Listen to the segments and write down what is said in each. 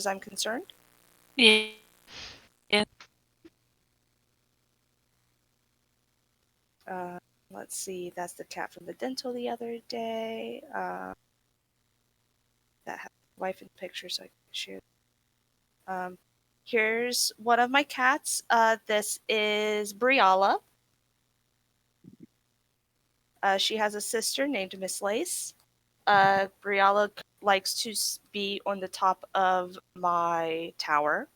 as I'm concerned. Yeah. Let's see, that's the cat from the dental the other day. That has my wife in the picture, so I can shoot. Here's one of my cats. This is Briala. She has a sister named Miss Lace. Briala likes to be on the top of my tower.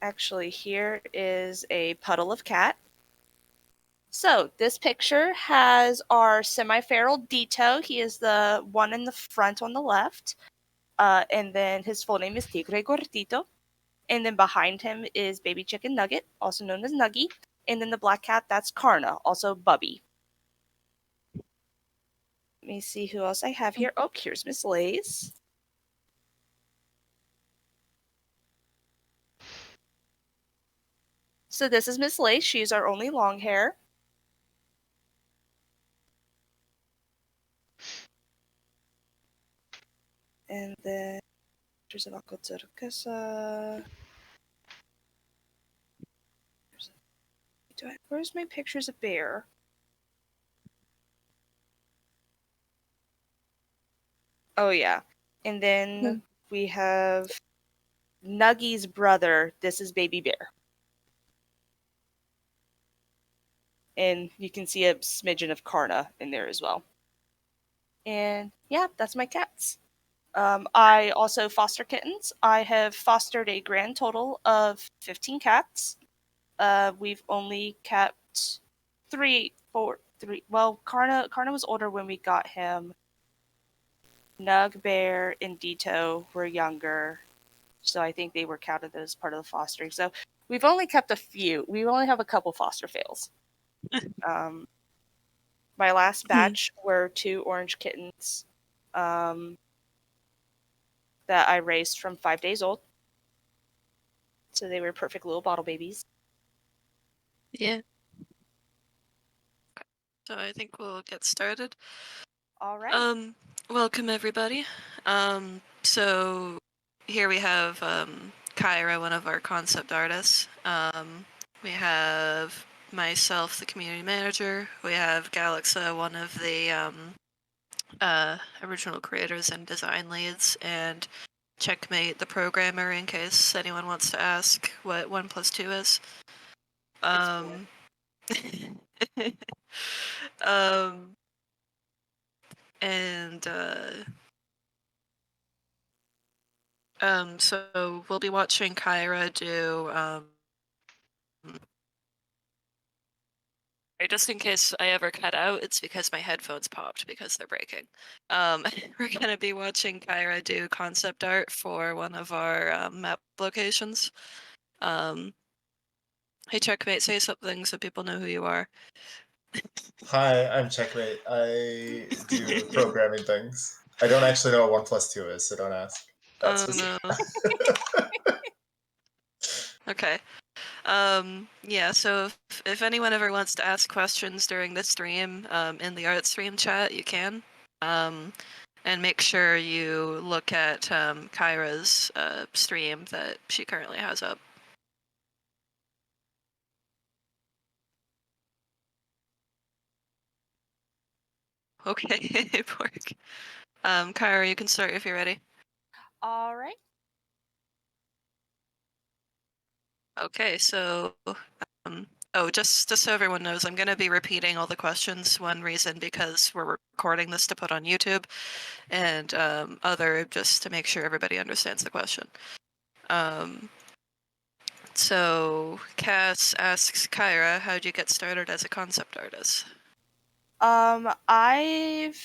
Actually, here is a puddle of cat. So this picture has our semi-feral Dito. He is the one in the front on the left. And then his full name is Tigre Gordito. And then behind him is baby chicken Nugget, also known as Nuggy. And then the black cat, that's Karna, also Bubby. Let me see who else I have here. Oh, here's Miss Lace. So this is Miss Lace. She's our only long hair. And then there's an Akoturkasa. Where's my pictures of bear? Oh yeah. And then we have Nuggy's brother. This is Baby Bear. And you can see a smidgen of Karna in there as well. And yeah, that's my cats. I also foster kittens. I have fostered a grand total of 15 cats. We've only kept three. Well, Karna was older when we got him. Nug, Bear, and Dito were younger, so I think they were counted as part of the fostering. So we've only kept a few. We only have a couple foster fails. My last batch were 2 orange kittens that I raised from 5 days old. So they were perfect little bottle babies. Yeah. So I think we'll get started. All right. Welcome everybody. So here we have Kyra, one of our concept artists. We have myself, the community manager. We have Galaxa, one of the original creators and design leads, and Checkmate, the programmer, in case anyone wants to ask what 1 + 2 is. Um, and so we'll be watching Kyra do just in case I ever cut out, it's because my headphones popped because they're breaking. We're gonna be watching Kyra do concept art for one of our map locations. Hey Checkmate, say something so people know who you are. Hi, I'm Checkmate. I do programming things. I don't actually know what 1 + 2 is, so don't ask. That's Oh no. Okay. Yeah, so if anyone ever wants to ask questions during the stream, in the art stream chat, you can. And make sure you look at Kyra's stream that she currently has up. Okay, Pork. Kyra, you can start if you're ready. All right. Okay, so just so everyone knows, I'm going to be repeating all the questions. One reason because we're recording this to put on YouTube, and other just to make sure everybody understands the question. So Cass asks Kyra, how'd you get started as a concept artist? I've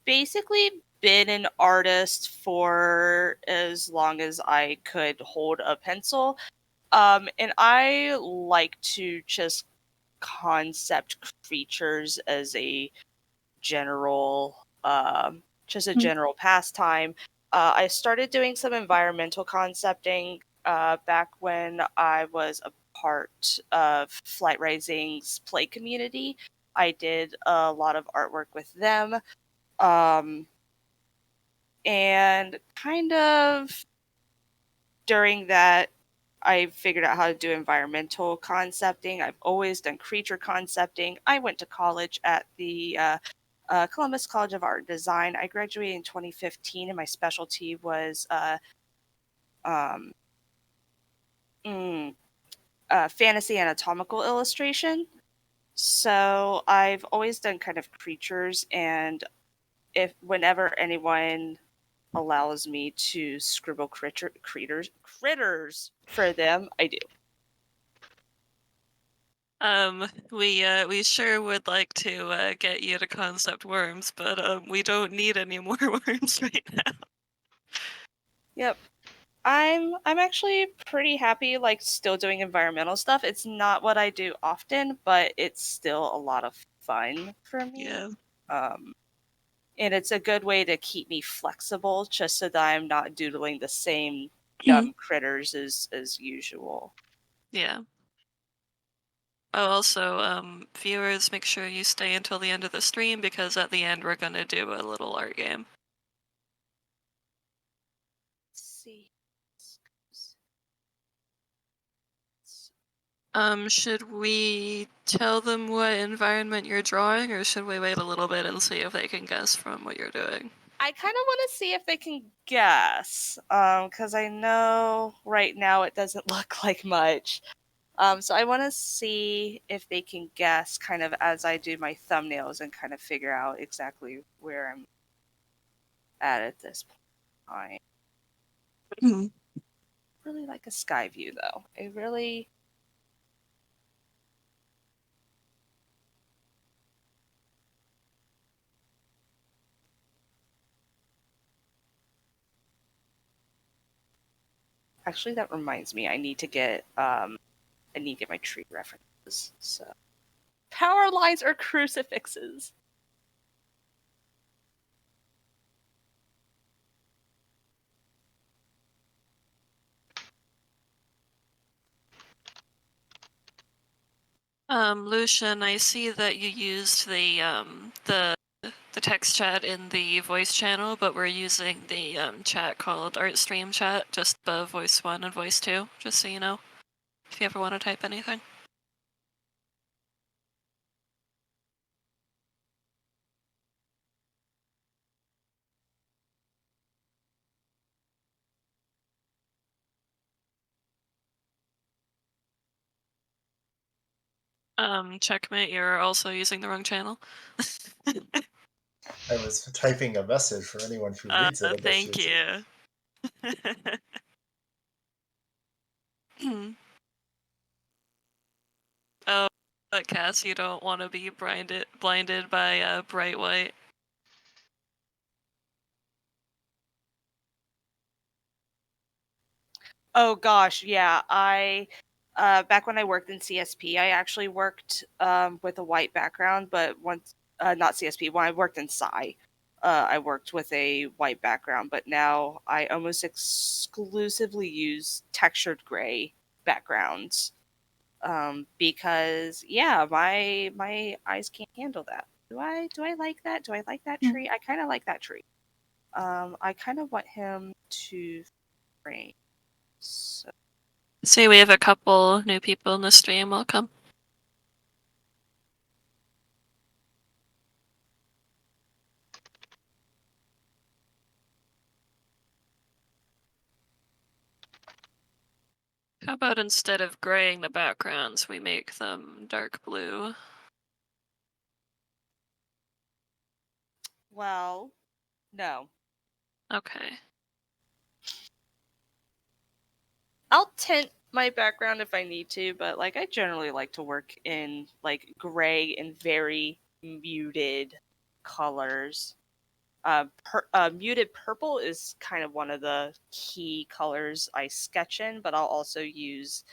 basically been an artist for as long as I could hold a pencil. And I like to just concept creatures as a general, general pastime. I started doing some environmental concepting back when I was a part of Flight Rising's play community. I did a lot of artwork with them. Um, And kind of during that, I figured out how to do environmental concepting. I've always done creature concepting. I went to college at the Columbus College of Art and Design. I graduated in 2015, and my specialty was um, mm, fantasy anatomical illustration. So I've always done kind of creatures, and if whenever anyone allows me to scribble critters for them, I do. We sure would like to get you to concept worms, but we don't need any more worms right now. Yep. I'm actually pretty happy like still doing environmental stuff. It's not what I do often, but it's still a lot of fun for me. Yeah. Um and it's a good way to keep me flexible just so that I'm not doodling the same dumb critters as usual. Yeah. Oh, also, viewers, make sure you stay until the end of the stream because at the end we're gonna do a little art game. Let's see. Should we tell them what environment you're drawing, or should we wait a little bit and see if they can guess from what you're doing? I kind of want to see if they can guess, because I know right now it doesn't look like much. So I want to see if they can guess kind of as I do my thumbnails and kind of figure out exactly where I'm at this point. Really like a sky view though. I really. Actually, that reminds me. I need to get my tree references. So power lines or crucifixes. Lucian, I see that you used the text chat in the voice channel, but we're using the chat called Art Stream Chat, just above voice 1 and voice 2, just so you know, if you ever want to type anything. Checkmate, you're also using the wrong channel. I was typing a message for anyone who reads it. Thank you. Oh, but Cass, you don't want to be blinded by bright white. Oh gosh, yeah. I back when I worked in CSP, I actually worked with a white background, but once not CSP, when I worked in Sci, I worked with a white background, but now I almost exclusively use textured gray backgrounds. Because yeah, my eyes can't handle that. Do I like that? Do I like that tree? I kind of like that tree. I kind of want him to frame. So See, we have a couple new people in the stream. Welcome. How about instead of graying the backgrounds, we make them dark blue? well, no. Okay. I'll tint my background if I need to, but like I generally like to work in like gray and very muted colors. Muted purple is kind of one of the key colors I sketch in, but I'll also use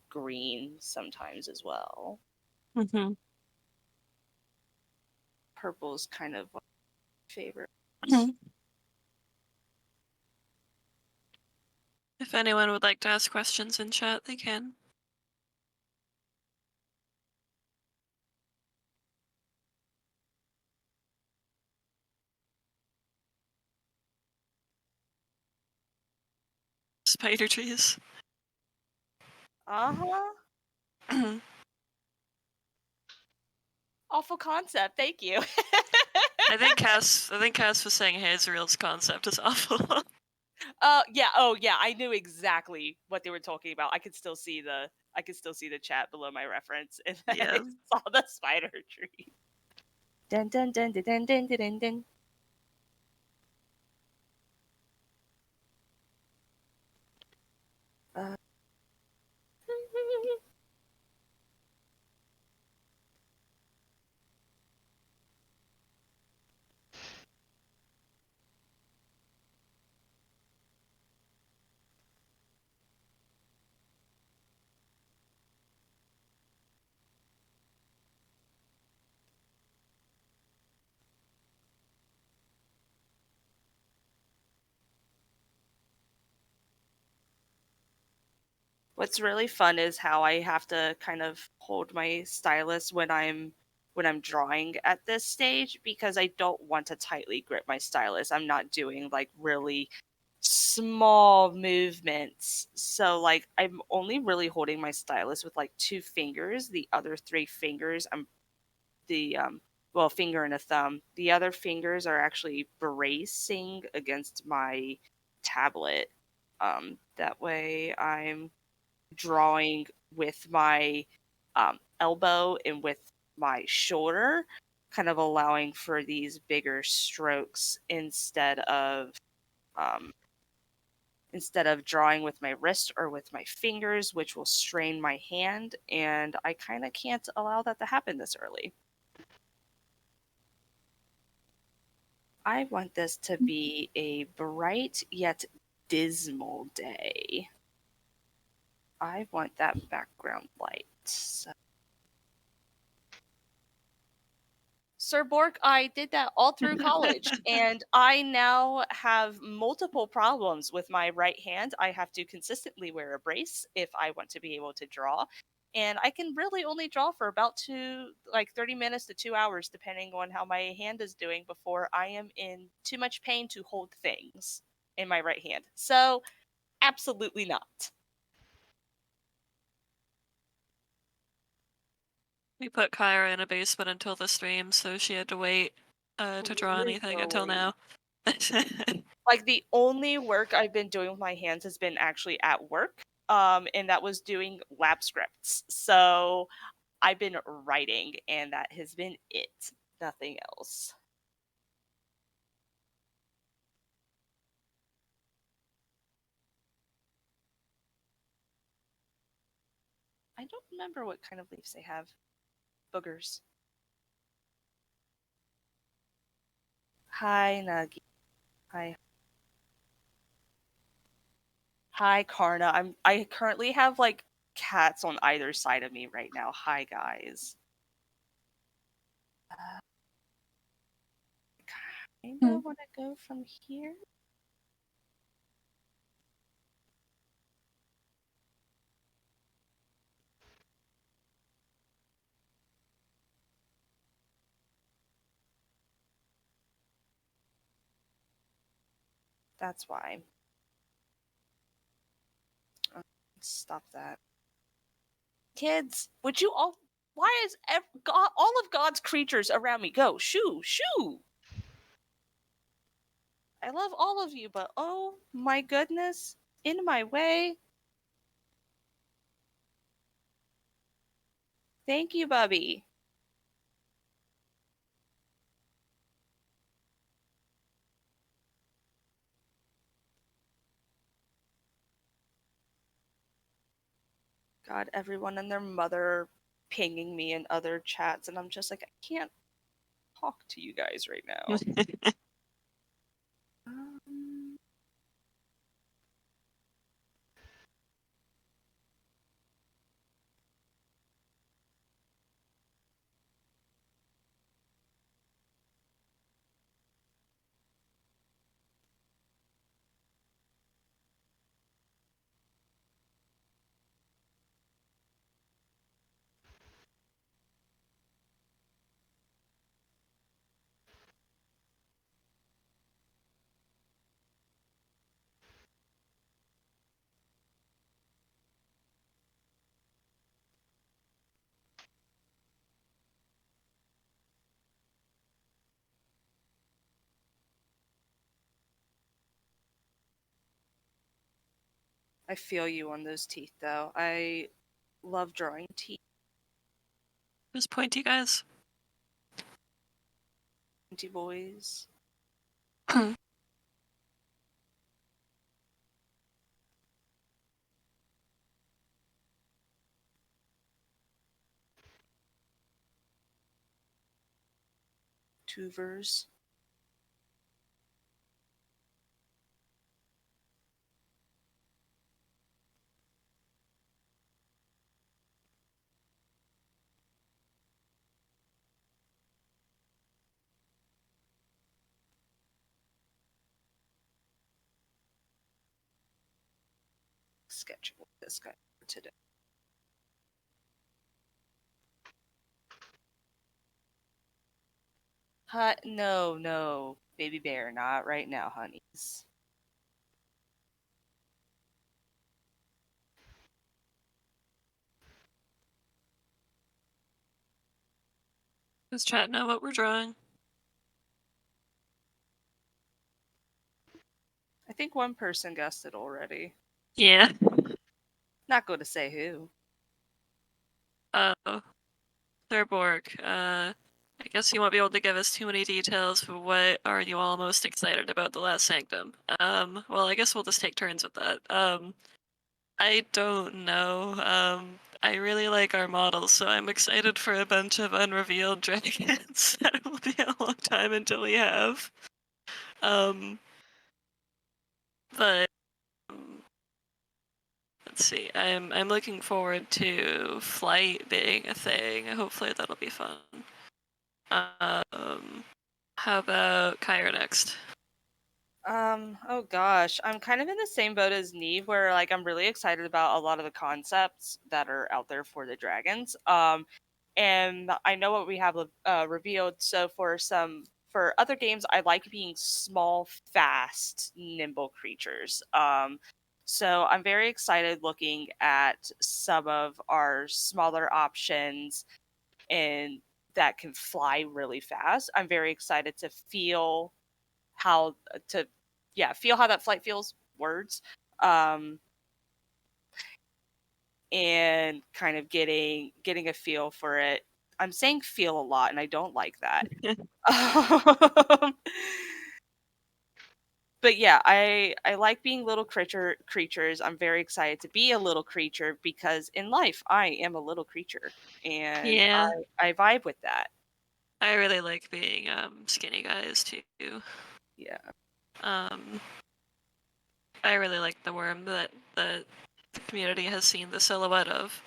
green sometimes as well. Mm-hmm. Purple is kind of one of my favorites. Mm-hmm. If anyone would like to ask questions in chat, they can. spider trees. Uh-huh. Awful concept. Thank you. I think Cass was saying Hazriel's concept is awful. Yeah. Oh, yeah. I knew exactly what they were talking about. I could still see the chat below my reference, and Yeah. I saw the spider tree. Dun dun dun dun dun dun dun dun. Uh, What's really fun is how I have to kind of hold my stylus when I'm drawing at this stage, because I don't want to tightly grip my stylus. I'm not doing like really small movements. So like I'm only really holding my stylus with like two fingers. The other three fingers I'm the well, finger and a thumb. The other fingers are actually bracing against my tablet. That way I'm drawing with my elbow and with my shoulder, kind of allowing for these bigger strokes um, instead of drawing with my wrist or with my fingers, which will strain my hand. And I kind of can't allow that to happen this early. I want this to be a bright yet dismal day. I want that background light. So. Sir Bork, I did that all through college, and I now have multiple problems with my right hand. I have to consistently wear a brace if I want to be able to draw, and I can really only draw for about 30 minutes to 2 hours, depending on how my hand is doing, before I am in too much pain to hold things in my right hand. So, absolutely not. We put Kyra in a basement until the stream, so she had to wait to draw anything until now. Like the only work I've been doing with my hands has been actually at work, and that was doing lab scripts. So I've been writing, and that has been it. Nothing else. I don't remember what kind of leaves they have. Boogers. Hi, Nagi. Hi. Hi, Karna. I currently have like cats on either side of me right now. Hi, guys. I kind of want to go from here. That's why. Stop that. Kids, would you all? Why is God, all of God's creatures around me? Go, shoo, shoo! I love all of you, but oh my goodness, in my way. Thank you, Bubby. God, everyone and their mother pinging me in other chats, and I'm just like, I can't talk to you guys right now. um, I feel you on those teeth, though. I love drawing teeth. Who's pointy, guys? Pointy boys. Tuvers. Sketching with this guy for today. No, baby bear, not right now, honeys. Does chat know what we're drawing? I think one person guessed it already. Yeah. Not going to say who. Oh. Thurborg, I guess you won't be able to give us too many details, but what are you all most excited about The Last Sanctum? Well, I guess we'll just take turns with that. I don't know. I really like our models, so I'm excited for a bunch of unrevealed dragons that will be a long time until we have. But let's see. I'm looking forward to flight being a thing. Hopefully that'll be fun. How about Kyra next? Oh gosh, I'm kind of in the same boat as Neve, where like I'm really excited about a lot of the concepts that are out there for the dragons. And I know what we have revealed. So for other games, I like being small, fast, nimble creatures. So I'm very excited looking at some of our smaller options and that can fly really fast. I'm very excited to feel how to feel how that flight feels, words, and kind of getting a feel for it. I'm saying feel a lot and I don't like that. But yeah, I like being little creatures. I'm very excited to be a little creature because in life I am a little creature and Yeah, I vibe with that. I really like being skinny guys too. Yeah. I really like the worm that the community has seen the silhouette of.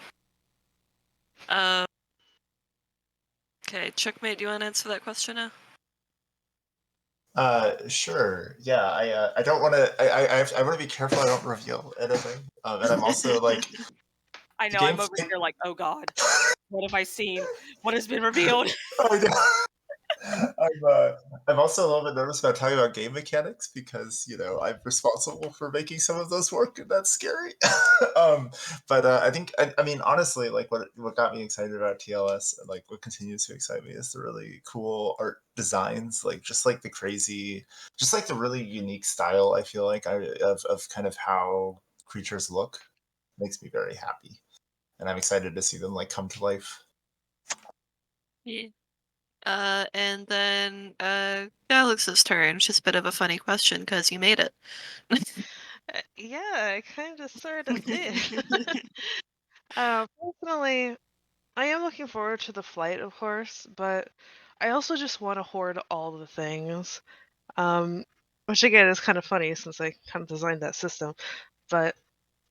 Okay, Checkmate, do you want to answer that question now? Sure. Yeah, I don't want to. I want to be careful. I don't reveal anything. And I'm also like I the know I'm over gameplay. here like, oh god, what have I seen? What has been revealed? Oh, yeah. I'm also a little bit nervous about talking about game mechanics because I'm responsible for making some of those work, and that's scary. um, but I think I mean honestly, like what got me excited about TLS and like what continues to excite me is the really cool art designs, like just like the crazy, just like the really unique style. I feel like of kind of how creatures look makes me very happy, and I'm excited to see them like come to life. Yeah. And then Alex's turn. Which is a bit of a funny question because you made it. Yeah, I kind of sort of did. Personally, I am looking forward to the flight, of course, but I also just want to hoard all the things. Which again is kind of funny since I kind of designed that system. But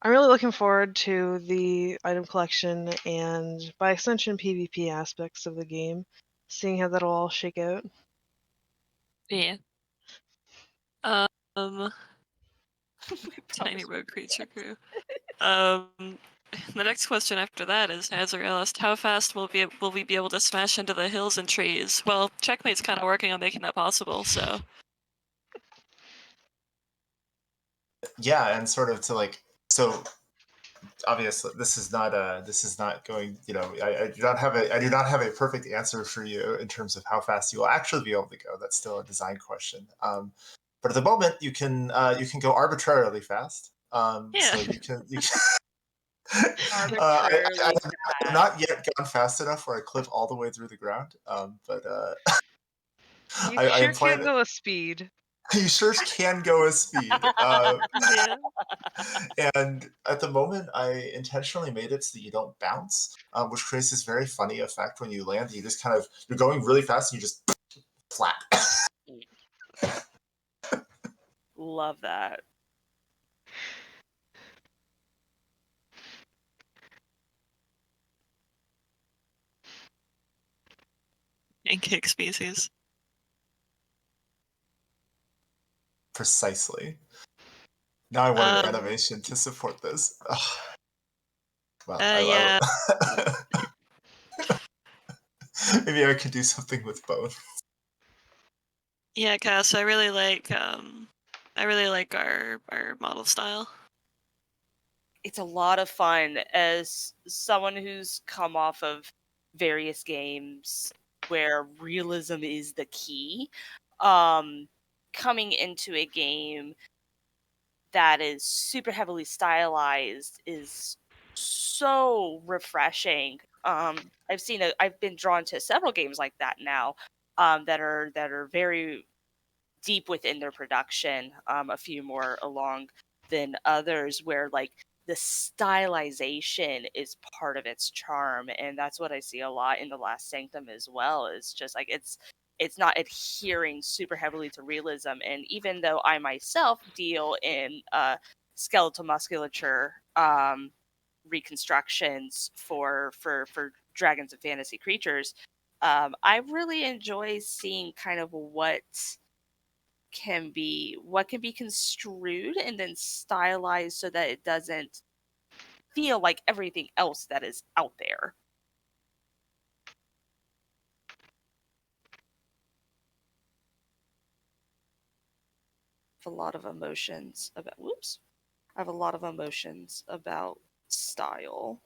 I'm really looking forward to the item collection and, by extension, PvP aspects of the game, seeing how that'll all shake out. Yeah. Tiny rogue creature crew. The next question after that is Hazriel asked, how fast will we be able to smash into the hills and trees? Well, Checkmate's kind of working on making that possible, so. Yeah, and sort of to like so obviously this is not going I do not have a perfect answer for you in terms of how fast you will actually be able to go. That's still a design question. But at the moment you can go arbitrarily fast. So you can Arbitrarily I've not yet gone fast enough where I clip all the way through the ground, but You I sure imply can't that go with speed. you sure can go with speed. Yeah. And at the moment, I intentionally made it so that you don't bounce, which creates this very funny effect when you land. You just you're going really fast and you just flat. Love that. Pancake species. Precisely. Now I want an animation to support this. Ugh. Well, Yeah. maybe I could do something with both. Yeah, Cass, I really like our model style. It's a lot of fun as someone who's come off of various games where realism is the key. Coming into a game that is super heavily stylized is so refreshing. I've been drawn to several games like that now, that are very deep within their production. A few more along than others, where like the stylization is part of its charm, and that's what I see a lot in the Last Sanctum as well. It's just like it's not adhering super heavily to realism, and even though I myself deal in skeletal musculature reconstructions for dragons and fantasy creatures, I really enjoy seeing kind of what can be construed and then stylized so that it doesn't feel like everything else that is out there. I have a lot of emotions about I have a lot of emotions about style.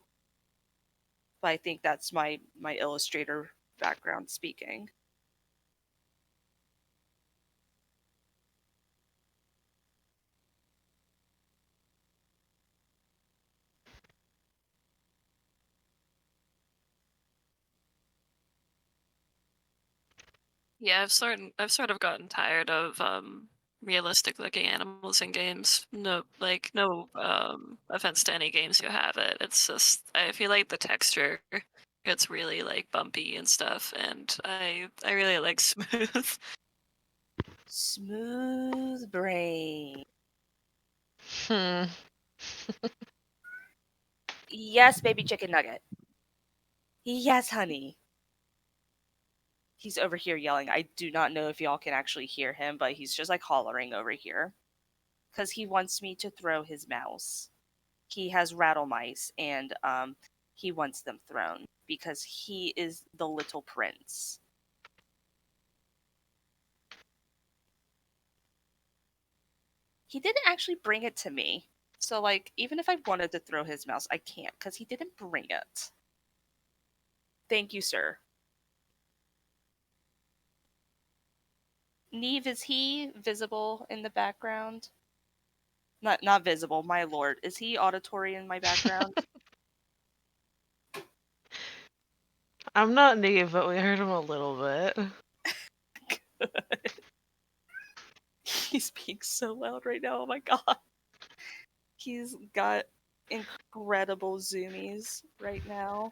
But I think that's my illustrator background speaking. Yeah, I've sort of gotten tired of realistic looking animals in games. No offense to any games who have it. It's just I feel like the texture gets really like bumpy and stuff, and I really like smooth. Smooth brain. Hmm. Yes, baby chicken nugget. Yes, honey. He's over here yelling. I do not know if y'all can actually hear him, but he's just like hollering over here because he wants me to throw his mouse. He has rattle mice, and he wants them thrown because he is the little prince. He didn't actually bring it to me. So like even if I wanted to throw his mouse, I can't because he didn't bring it. Thank you, sir. Neve, is he visible in the background? Not visible, my lord. Is he auditory in my background? I'm not Neve, but we heard him a little bit. Good. He's being so loud right now. Oh my god. He's got incredible zoomies right now.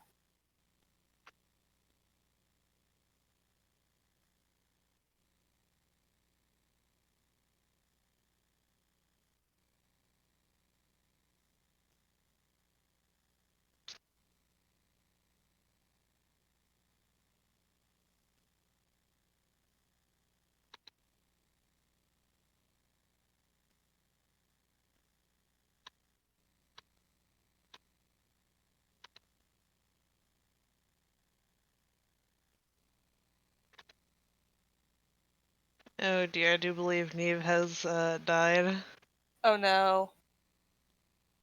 Oh dear, I do believe Neve has died. Oh no.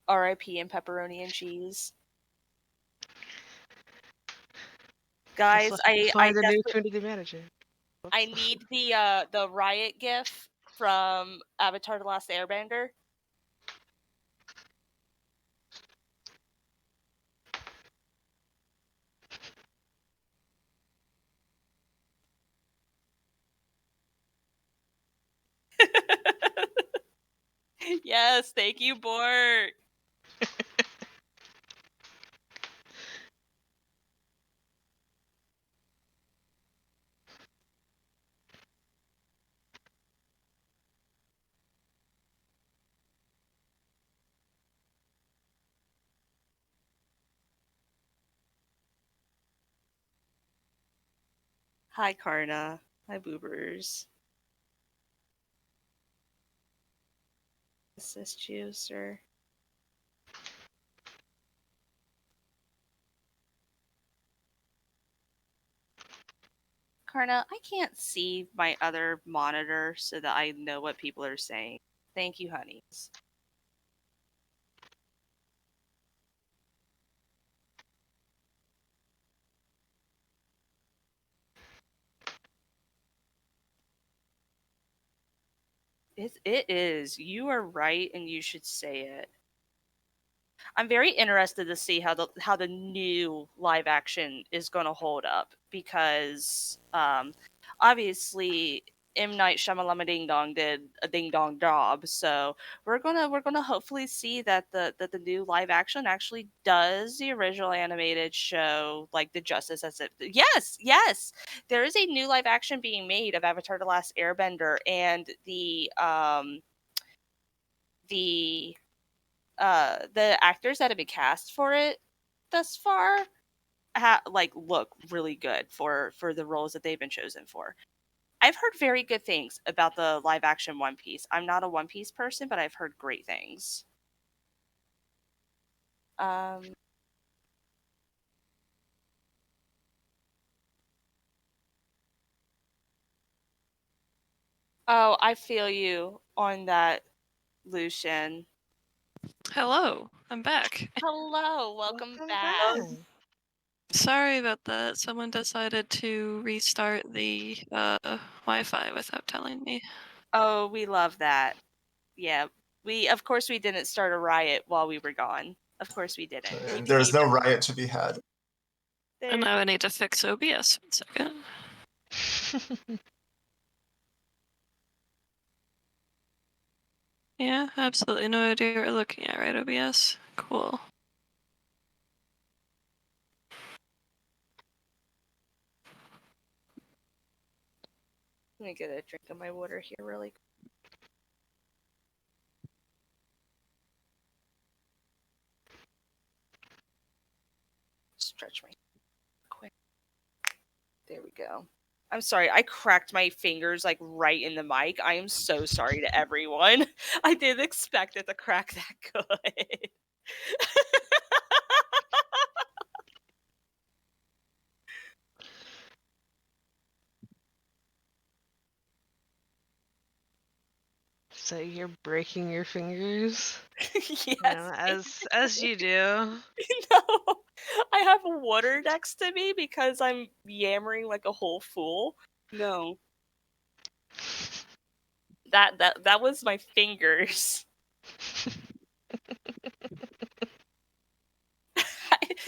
R.I.P. and pepperoni and cheese. Just Guys, looking to I find a new desperately community manager. I Whoops. need the riot gif from Avatar: The Last Airbender. Yes, thank you, Bort. Hi, Karna. Hi, Boobers. Assist you, sir. Karna, I can't see my other monitor so that I know what people are saying. Thank you, honeys. It is. You are right, and you should say it. I'm very interested to see how the new live action is going to hold up because obviously M Night Shyamalan Ding Dong did a ding dong job, so we're gonna hopefully see that the new live action actually does the original animated show like the justice as it. Yes, there is a new live action being made of Avatar: The Last Airbender, and the actors that have been cast for it thus far look really good for the roles that they've been chosen for. I've heard very good things about the live action One Piece. I'm not a One Piece person, but I've heard great things. Um, oh, I feel you on that, Lucian. Hello, I'm back. Hello, welcome back. Sorry about that. Someone decided to restart the Wi-Fi without telling me. Oh, we love that. Yeah, of course we didn't start a riot while we were gone. Of course we didn't. We There's behaved no riot to be had. And now I need to fix OBS. 1 second. Yeah, absolutely no idea what we're looking at, right, OBS? Cool. Let me get a drink of my water here really quick. Stretch my quick. There we go. I'm sorry, I cracked my fingers like right in the mic. I am so sorry to everyone. I didn't expect it to crack that good. So you're breaking your fingers? Yes. You know, as you do. No, I have water next to me because I'm yammering like a whole fool. No, that was my fingers.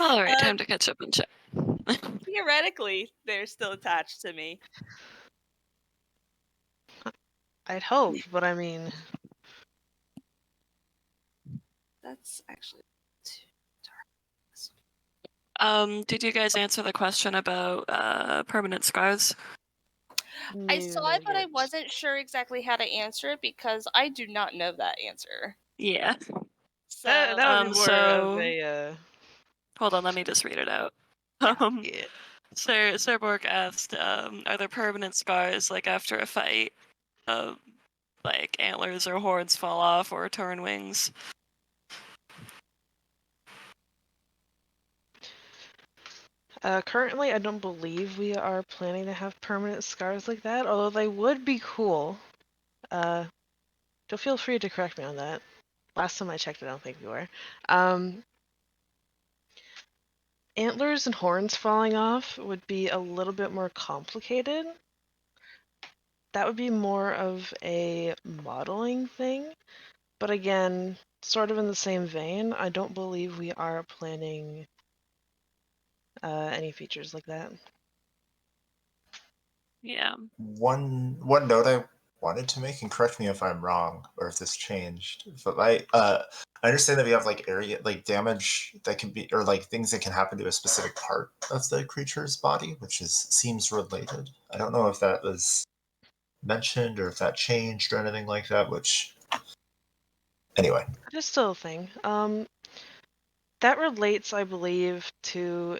All right, time to catch up and chat. Theoretically, they're still attached to me. I'd hope, but I mean, That's actually too dark. Did you guys answer the question about permanent scars? I saw it, but I wasn't sure exactly how to answer it because I do not know that answer. Yeah. So that would be more of a. Hold on, let me just read it out. Yeah. Sir Borg asked, are there permanent scars like after a fight? Like antlers or horns fall off or torn wings? Currently, I don't believe we are planning to have permanent scars like that, although they would be cool. So feel free to correct me on that. Last time I checked, I don't think we were. Antlers and horns falling off would be a little bit more complicated. That would be more of a modeling thing. But again, sort of in the same vein, I don't believe we are planning any features like that. Yeah. One note I wanted to make, and correct me if I'm wrong or if this changed, but I understand that we have like area like damage that can be, or like things that can happen to a specific part of the creature's body, which seems related. I don't know if that was mentioned or if that changed or anything like that, which anyway. That is still a thing. That relates, I believe, to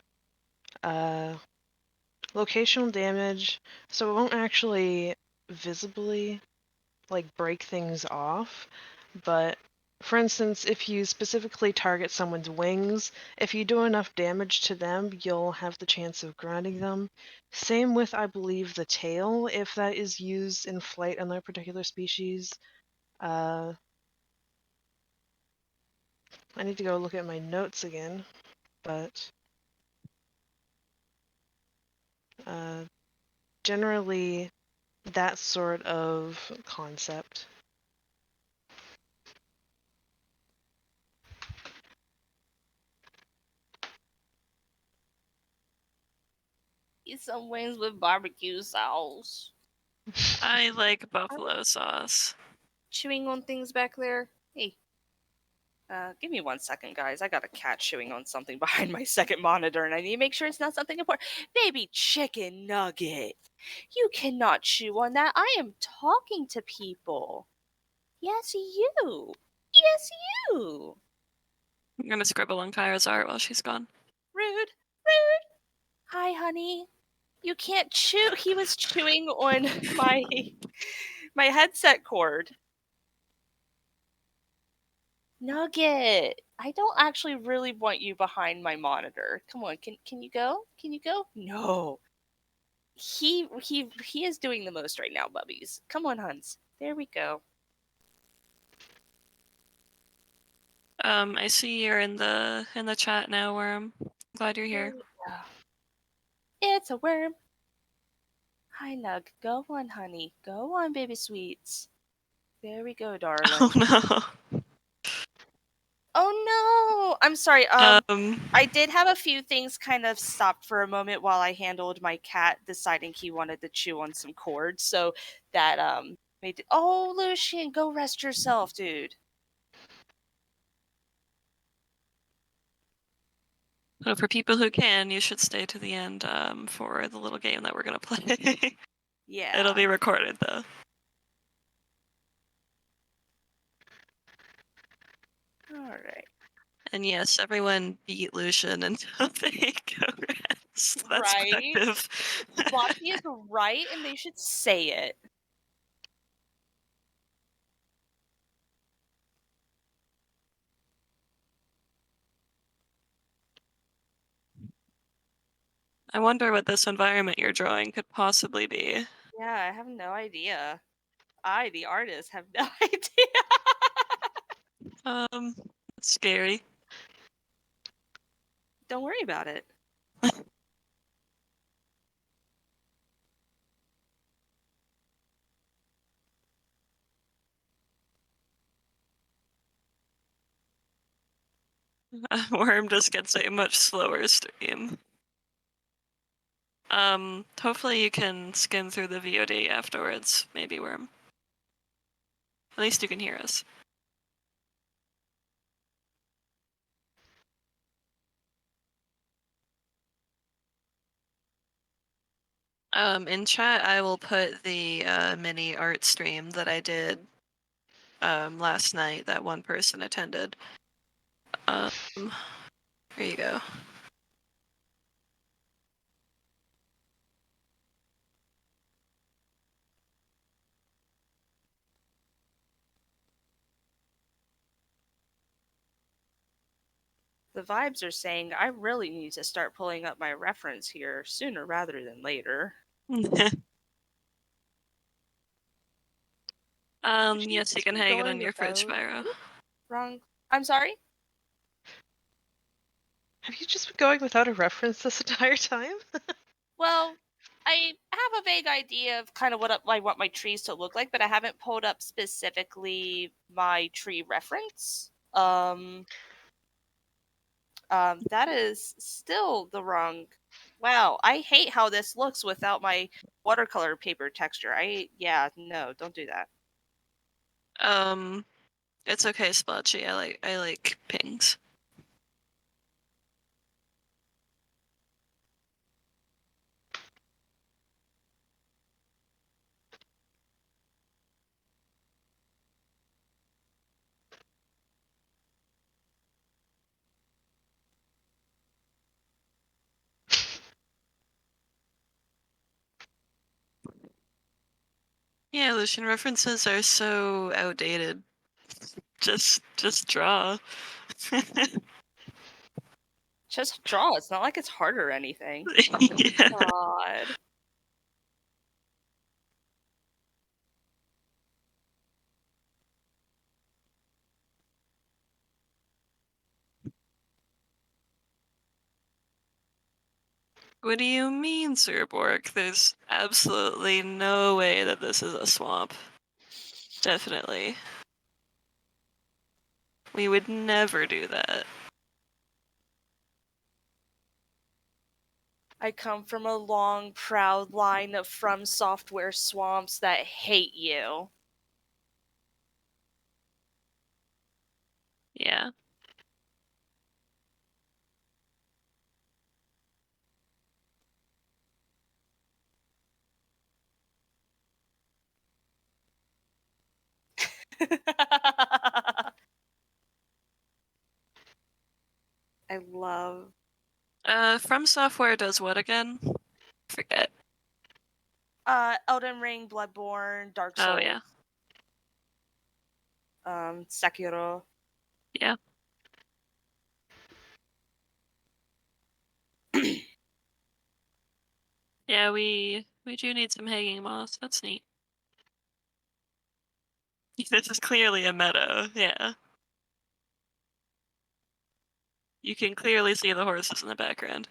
locational damage, so it won't actually visibly like break things off, but for instance, if you specifically target someone's wings, if you do enough damage to them, you'll have the chance of grounding them. Same with, I believe, the tail, if that is used in flight on that particular species. I need to go look at my notes again, but generally that sort of concept. Eat some wings with barbecue sauce. I like buffalo sauce. Chewing on things back there. Hey. Give me 1 second, guys. I got a cat chewing on something behind my second monitor, and I need to make sure it's not something important. Baby chicken nugget. You cannot chew on that. I am talking to people. Yes, you. Yes, you. I'm gonna scribble on Kyra's art while she's gone. Rude. Rude. Hi, honey. You can't chew. He was chewing on my headset cord. Nugget, I don't actually really want you behind my monitor. Come on, can you go? Can you go? No. He is doing the most right now, bubbies. Come on, Huns. There we go. I see you're in the chat now, Worm. Glad you're here. It's a worm. Hi, Nug. Go on, honey. Go on, baby sweets. There we go, darling. Oh no. Oh no! I'm sorry. I did have a few things kind of stopped for a moment while I handled my cat deciding he wanted to chew on some cords. So that made it. Oh, Lucian, go rest yourself, dude. So for people who can, you should stay to the end for the little game that we're gonna play. Yeah. It'll be recorded though. All right. And yes, everyone beat Lucian until they go rest. That's Right. productive. Floppy is right, and they should say it. I wonder what this environment you're drawing could possibly be. Yeah, I have no idea. I, the artist, have no idea. It's scary. Don't worry about it. Worm just gets a much slower stream. Hopefully you can skim through the VOD afterwards, maybe, Worm. At least you can hear us. In chat, I will put the mini art stream that I did last night that one person attended. Here you go. The vibes are saying I really need to start pulling up my reference here sooner rather than later. Yes, you can hang it on your fridge, Spyro. Wrong. I'm sorry? Have you just been going without a reference this entire time? Well, I have a vague idea of kind of what I want my trees to look like, but I haven't pulled up specifically my tree reference. That is still the wrong Wow, I hate how this looks without my watercolor paper texture. No, don't do that. It's okay, Splotchy. I like pings. Yeah, Lucian references are so outdated. Just draw. Just draw. It's not like it's hard or anything. Yeah. God. What do you mean, Sir Bork? There's absolutely no way that this is a swamp. Definitely. We would never do that. I come from a long, proud line of From Software swamps that hate you. Yeah. I love. From Software does what again? Forget. Elden Ring, Bloodborne, Dark Oh, Souls. yeah. Sekiro. Yeah. Yeah, we do need some hanging moss. That's neat. This is clearly a meadow, yeah. You can clearly see the horses in the background.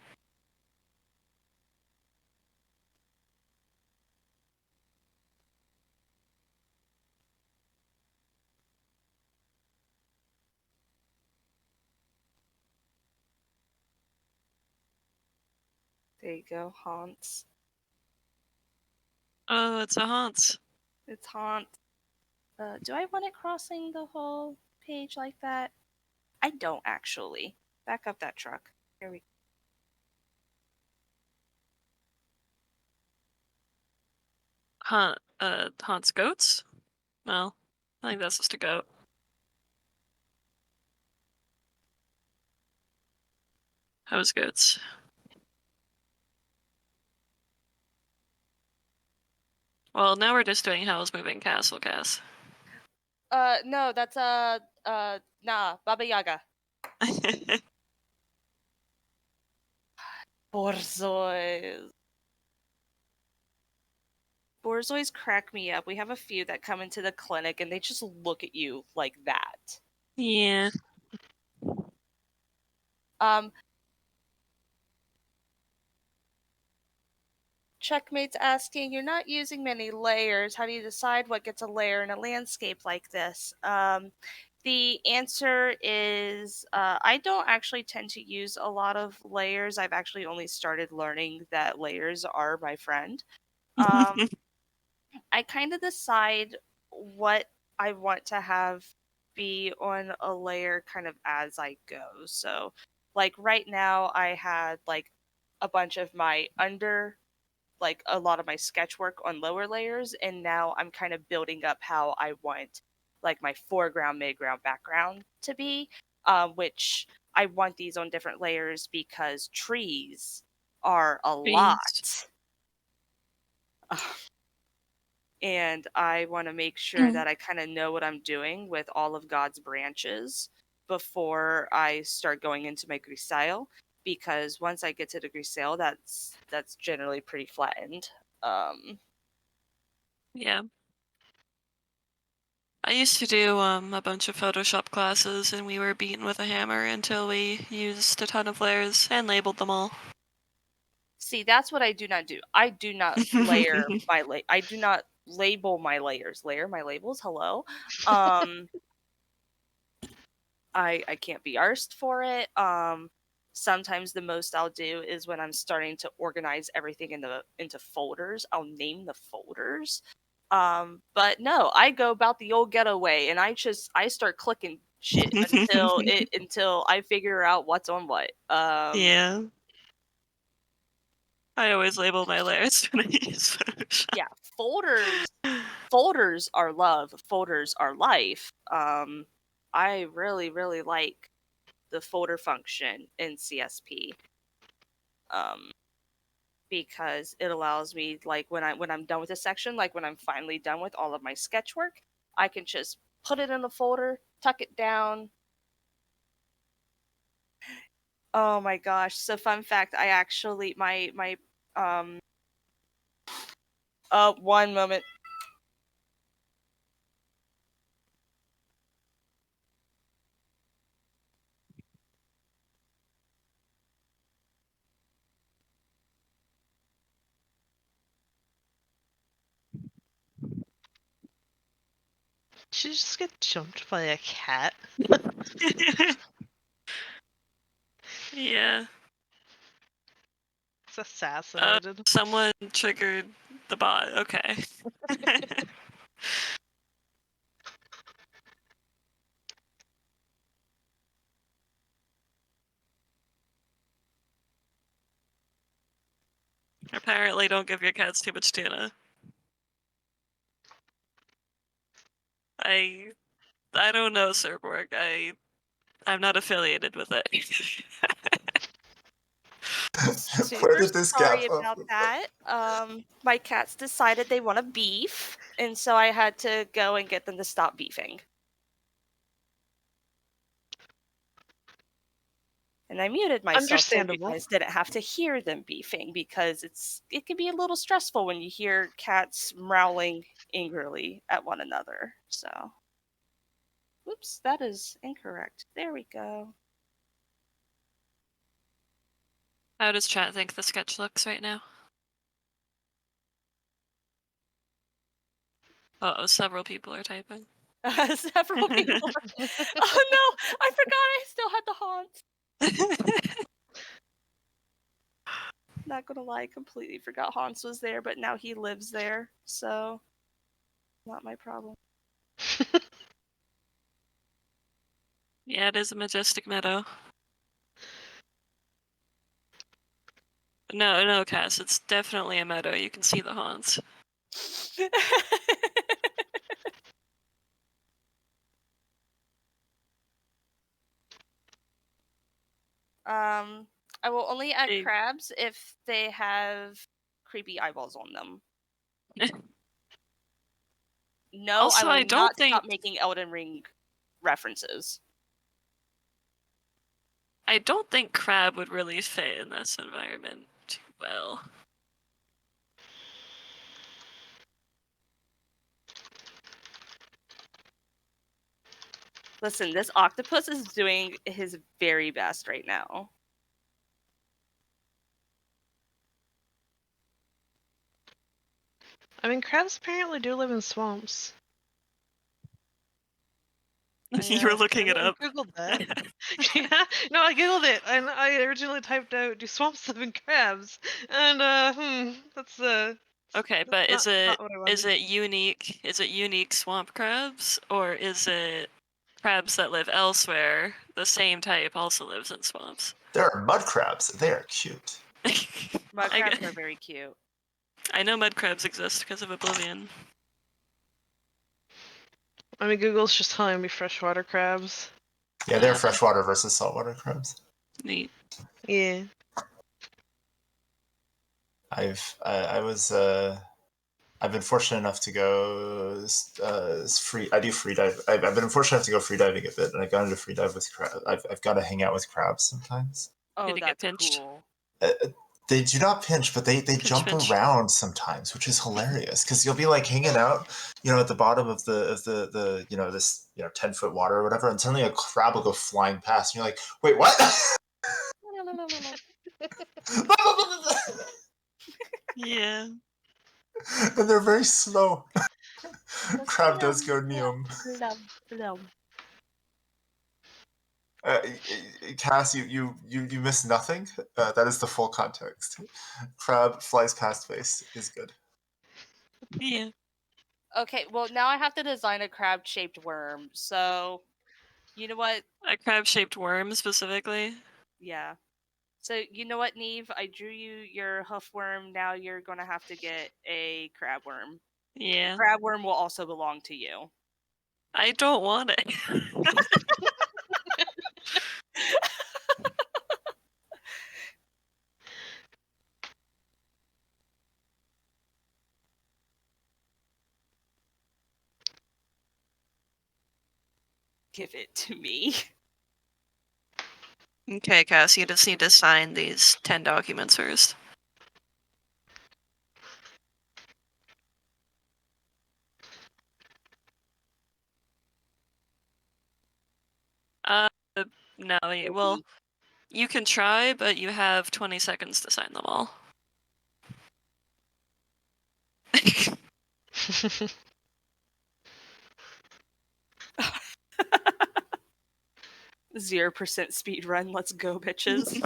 There you go, haunts. Oh, it's a haunt. It's haunt. Do I want it crossing the whole page like that? I don't actually. Back up that truck. Here we go. Haunts goats? Well, I think that's just a goat. How's goats? Well, now we're just doing How's Moving Castle, Cass. No, that's Baba Yaga. Borzois. Borzois crack me up. We have a few that come into the clinic and they just look at you like that. Yeah. Checkmate's asking, you're not using many layers. How do you decide what gets a layer in a landscape like this? The answer is I don't actually tend to use a lot of layers. I've actually only started learning that layers are my friend. I kind of decide what I want to have be on a layer kind of as I go. So, like right now, I had like a bunch of my like a lot of my sketch work on lower layers, and now I'm kind of building up how I want like my foreground, midground, background to be, which I want these on different layers because trees are a Trees. lot. And I want to make sure that I kind of know what I'm doing with all of God's branches before I start going into my grisale, because once I get to the grisale, that's generally pretty flattened. Yeah. I used to do a bunch of Photoshop classes, and we were beaten with a hammer until we used a ton of layers and labeled them all. See, that's what I do not do. I do not layer my I do not label my layers. Layer my labels. Hello. I can't be arsed for it. Sometimes the most I'll do is when I'm starting to organize everything into folders. I'll name the folders. But no, I go about the old ghetto way, and I start clicking shit until I figure out what's on what. Yeah. I always label my layers when I use Photoshop. Yeah, folders are love. Folders are life. I really, really like the folder function in CSP. Because it allows me, like, when I'm done with a section, like when I'm finally done with all of my sketch work, I can just put it in a folder, tuck it down. Oh my gosh. So fun fact, I actually my one moment. She just get jumped by a cat. Yeah. It's assassinated. Someone triggered the bot. Okay. Apparently, don't give your cats too much tuna. I don't know, Serborg. I'm not affiliated with it. Where Super did this sorry gap about that. My cats decided they want to beef, and so I had to go and get them to stop beefing. And I muted myself so you Understandable. guys didn't have to hear them beefing, because it can be a little stressful when you hear cats growling angrily at one another. So, whoops, that is incorrect. There we go. How does chat think the sketch looks right now? Oh, several people are typing. Several people. Oh no, I forgot I still had the haunts. Not gonna lie, I completely forgot Hans was there, but now he lives there, so not my problem. Yeah, it is a majestic meadow. No, Cass, it's definitely a meadow. You can see the haunts. I will only add Hey. crabs if they have creepy eyeballs on them. No, Also, I I will don't not think stop making Elden Ring references. crab would really fit in this environment too well. Listen, this octopus is doing his very best right now. I mean, crabs apparently do live in swamps. You were looking it I up. googled that. Yeah, no, I googled it, and I originally typed out, "Do swamps live in crabs?" And that's Okay, that's but not what I wanted. is it unique? Is it unique swamp crabs, or is it crabs that live elsewhere? The same type also lives in swamps. There are mud crabs. They are cute. Mud crabs are very cute. I know mud crabs exist because of Oblivion. I mean, Google's just telling me freshwater crabs. Yeah, they're freshwater versus saltwater crabs. Neat. Yeah. I've been fortunate enough to go free. I do free dive. I've been fortunate enough to go free diving a bit, and I got into free dive with crab. I've got to hang out with crabs sometimes. Oh, Did you get that's pinched? cool. They do not pinch, but they jump around sometimes, which is hilarious because you'll be like hanging out, at the bottom of the this 10-foot water or whatever, and suddenly a crab will go flying past, and you're like, wait, what? Yeah. And they're very slow. Crab does go neum. Cass, you missed nothing. That is the full context. Crab flies past face is good. Yeah. Okay, well now I have to design a crab-shaped worm. So, you know what? A crab-shaped worm specifically. Yeah. So you know what, Neve? I drew you your hoofworm. Now you're gonna have to get a crab worm. Yeah. Crab worm will also belong to you. I don't want it. Give it to me. Okay, Cass, you just need to sign these 10 documents first. No, well, you can try, but you have 20 seconds to sign them all. 0% speed run. Let's go, bitches.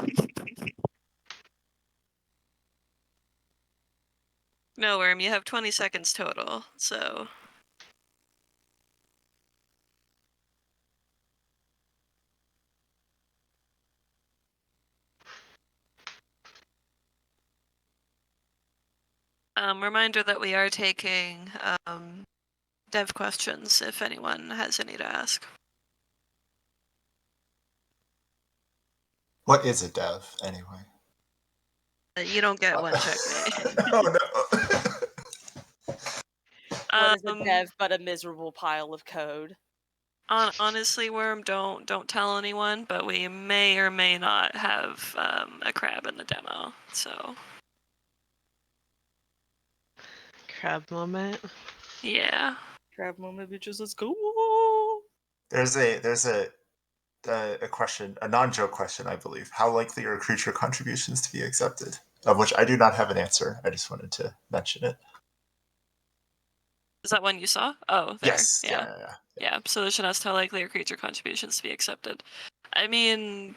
No, Worm, you have 20 seconds total, so... Reminder that we are taking dev questions if anyone has any to ask. What is a dev anyway? You don't get one checkmate. Oh no. What is a dev but a miserable pile of code? Honestly, Worm, don't tell anyone, but we may or may not have a crab in the demo, so... Crab moment. Yeah. Crab moment, bitches. Let's go. There's a question, a non-joke question, I believe. How likely are creature contributions to be accepted? Of which I do not have an answer. I just wanted to mention it. Is that one you saw? Oh, there. Yes. Yeah. Yeah, solution asked how likely are creature contributions to be accepted. I mean,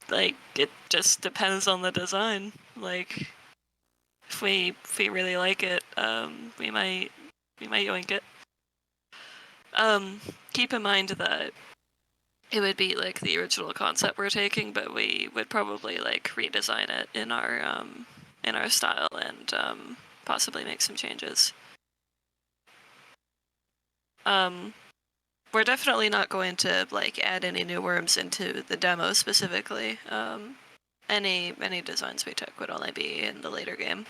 like, it just depends on the design. Like, if we really like it, we might yoink it. Keep in mind that it would be like the original concept we're taking, but we would probably like redesign it in our style and possibly make some changes. We're definitely not going to like add any new worms into the demo specifically. Any designs we took would only be in the later game.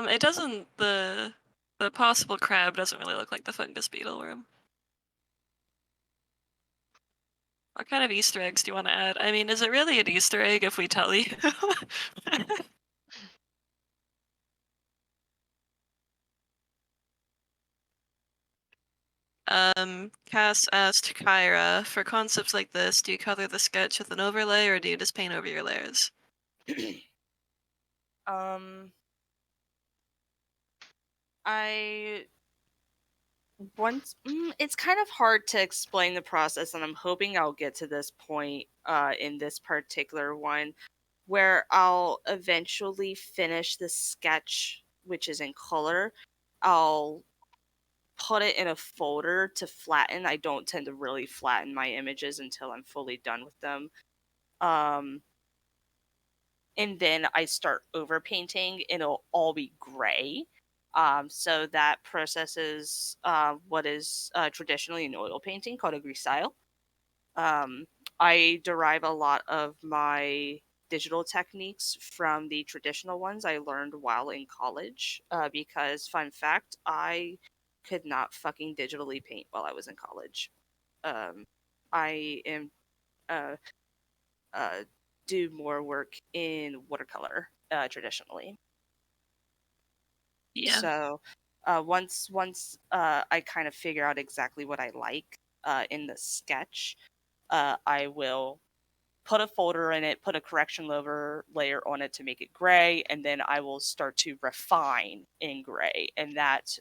It doesn't the possible crab doesn't really look like the fungus beetle worm. What kind of Easter eggs do you want to add? I mean, is it really an Easter egg if we tell you? Cass asked Kyra, for concepts like this, do you color the sketch with an overlay or do you just paint over your layers? It's kind of hard to explain the process, and I'm hoping I'll get to this point in this particular one where I'll eventually finish the sketch, which is in color. I'll put it in a folder to flatten. I don't tend to really flatten my images until I'm fully done with them. And then I start overpainting, and it'll all be gray. So that process is what is traditionally an oil painting called a grisile. I derive a lot of my digital techniques from the traditional ones I learned while in college. Because, fun fact, I could not fucking digitally paint while I was in college. I am do more work in watercolor traditionally. Yeah. So once I kind of figure out exactly what I like in the sketch, I will put a folder in it, put a correction layer on it to make it gray, and then I will start to refine in gray. And that,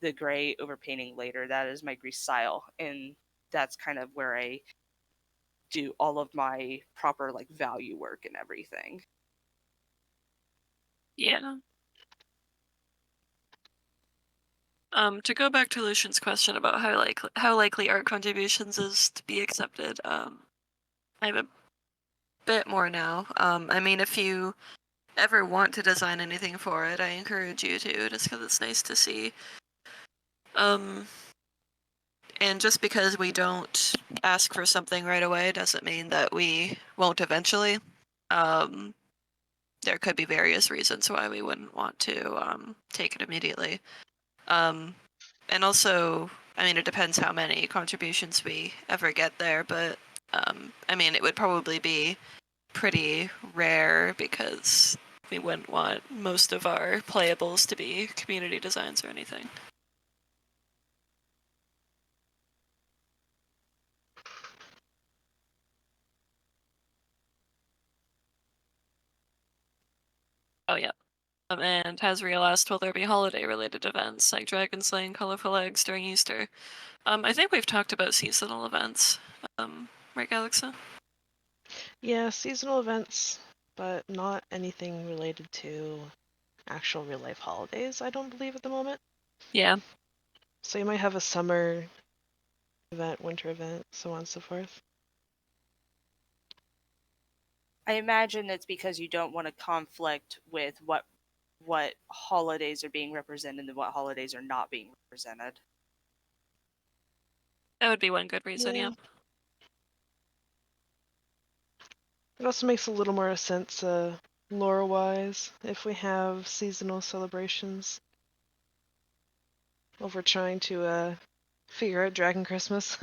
the gray overpainting later, that is my grease style. And that's kind of where I do all of my proper like value work and everything. Yeah. To go back to Lucian's question about how likely art contributions is to be accepted, I have a bit more now. I mean, if you ever want to design anything for it, I encourage you to, just because it's nice to see. And just because we don't ask for something right away doesn't mean that we won't eventually. There could be various reasons why we wouldn't want to take it immediately. And also, I mean, it depends how many contributions we ever get there, but I mean, it would probably be pretty rare because we wouldn't want most of our playables to be community designs or anything. Oh, yeah. And Hazriel asked, will there be holiday-related events like dragon slaying colorful eggs during Easter? I think we've talked about seasonal events, right, Galaxa? Yeah, seasonal events, but not anything related to actual real-life holidays, I don't believe at the moment. Yeah. So you might have a summer event, winter event, so on and so forth. I imagine it's because you don't want to conflict with what holidays are being represented and what holidays are not being represented. That would be one good reason, yeah. It also makes a little more sense lore-wise if we have seasonal celebrations over trying to figure out Dragon Christmas.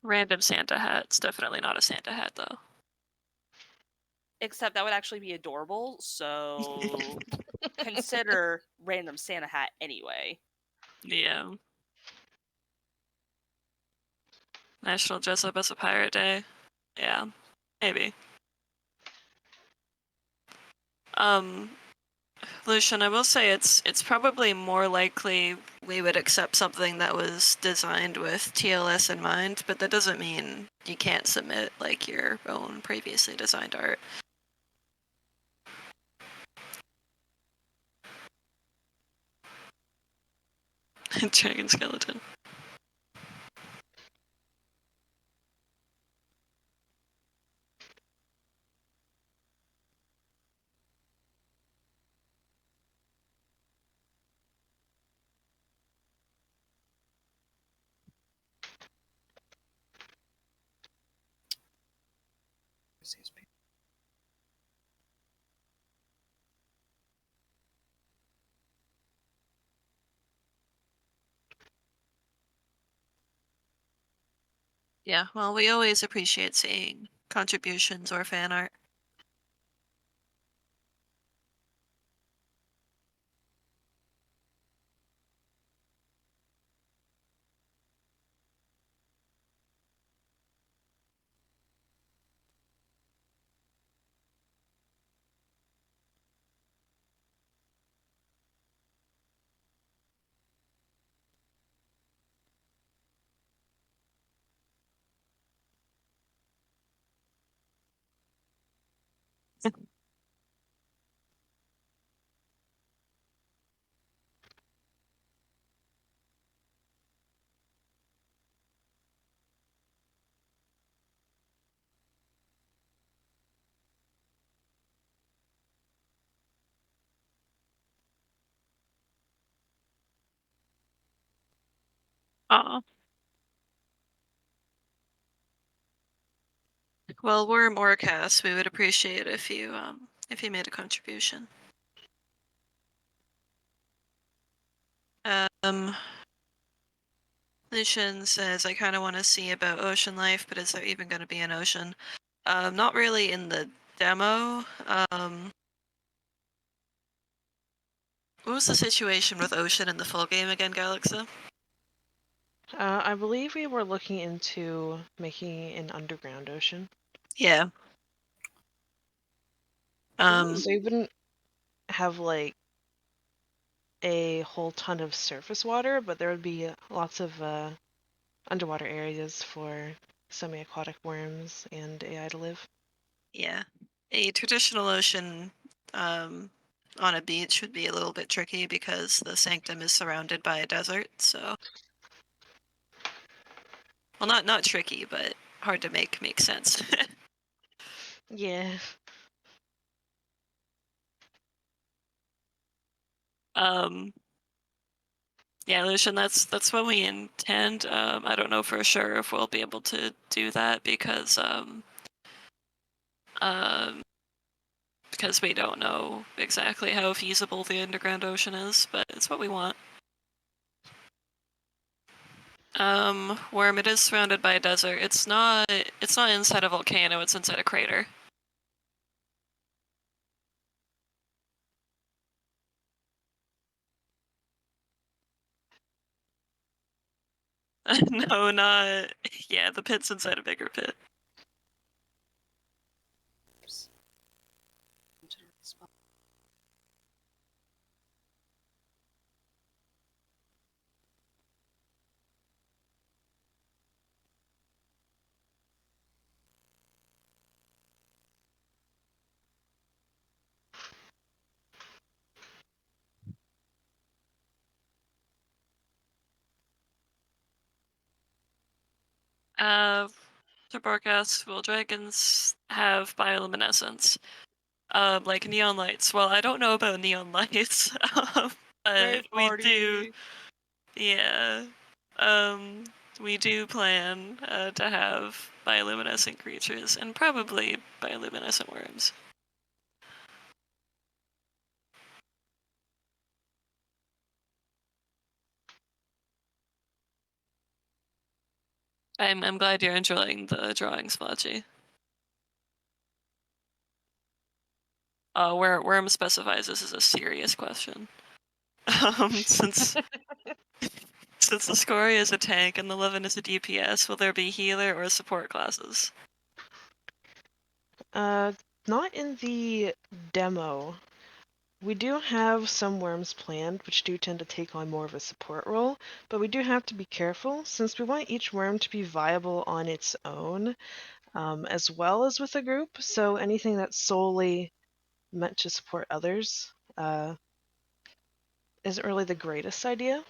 Random Santa hat. It's definitely not a Santa hat, though. Except that would actually be adorable, so consider random Santa hat anyway. Yeah. National Dress Up as a Pirate Day. Yeah, maybe. Lucian, I will say it's probably more likely we would accept something that was designed with TLS in mind, but that doesn't mean you can't submit like your own previously designed art. Dragon skeleton. Yeah, well, we always appreciate seeing contributions or fan art. Aw. Well, we're Morecast. We would appreciate if you made a contribution. Lucian says, I kind of want to see about ocean life, but is there even going to be an ocean? Not really in the demo. What was the situation with Ocean in the full game again, Galaxa? I believe we were looking into making an underground ocean. Yeah. So you wouldn't have like a whole ton of surface water, but there would be lots of underwater areas for semi-aquatic worms and AI to live. Yeah. A traditional ocean on a beach would be a little bit tricky because the Sanctum is surrounded by a desert, so... Well, not tricky, but hard to make sense. Yeah. Yeah, Lucian, that's what we intend. I don't know for sure if we'll be able to do that because we don't know exactly how feasible the underground ocean is, but it's what we want. Worm, it is surrounded by a desert. It's not inside a volcano, it's inside a crater. No, not... Yeah, the pit's inside a bigger pit. Turbocast, will dragons have bioluminescence? Like neon lights. Well, I don't know about neon lights, but we do. Yeah. We do plan to have bioluminescent creatures and probably bioluminescent worms. I'm glad you're enjoying the drawing, Splotchy. Worm specifies this is a serious question. Since the Scoria is a tank and the Levin is a DPS, will there be healer or support classes? Not in the demo. We do have some worms planned, which do tend to take on more of a support role, but we do have to be careful since we want each worm to be viable on its own, as well as with a group. So anything that's solely meant to support others isn't really the greatest idea.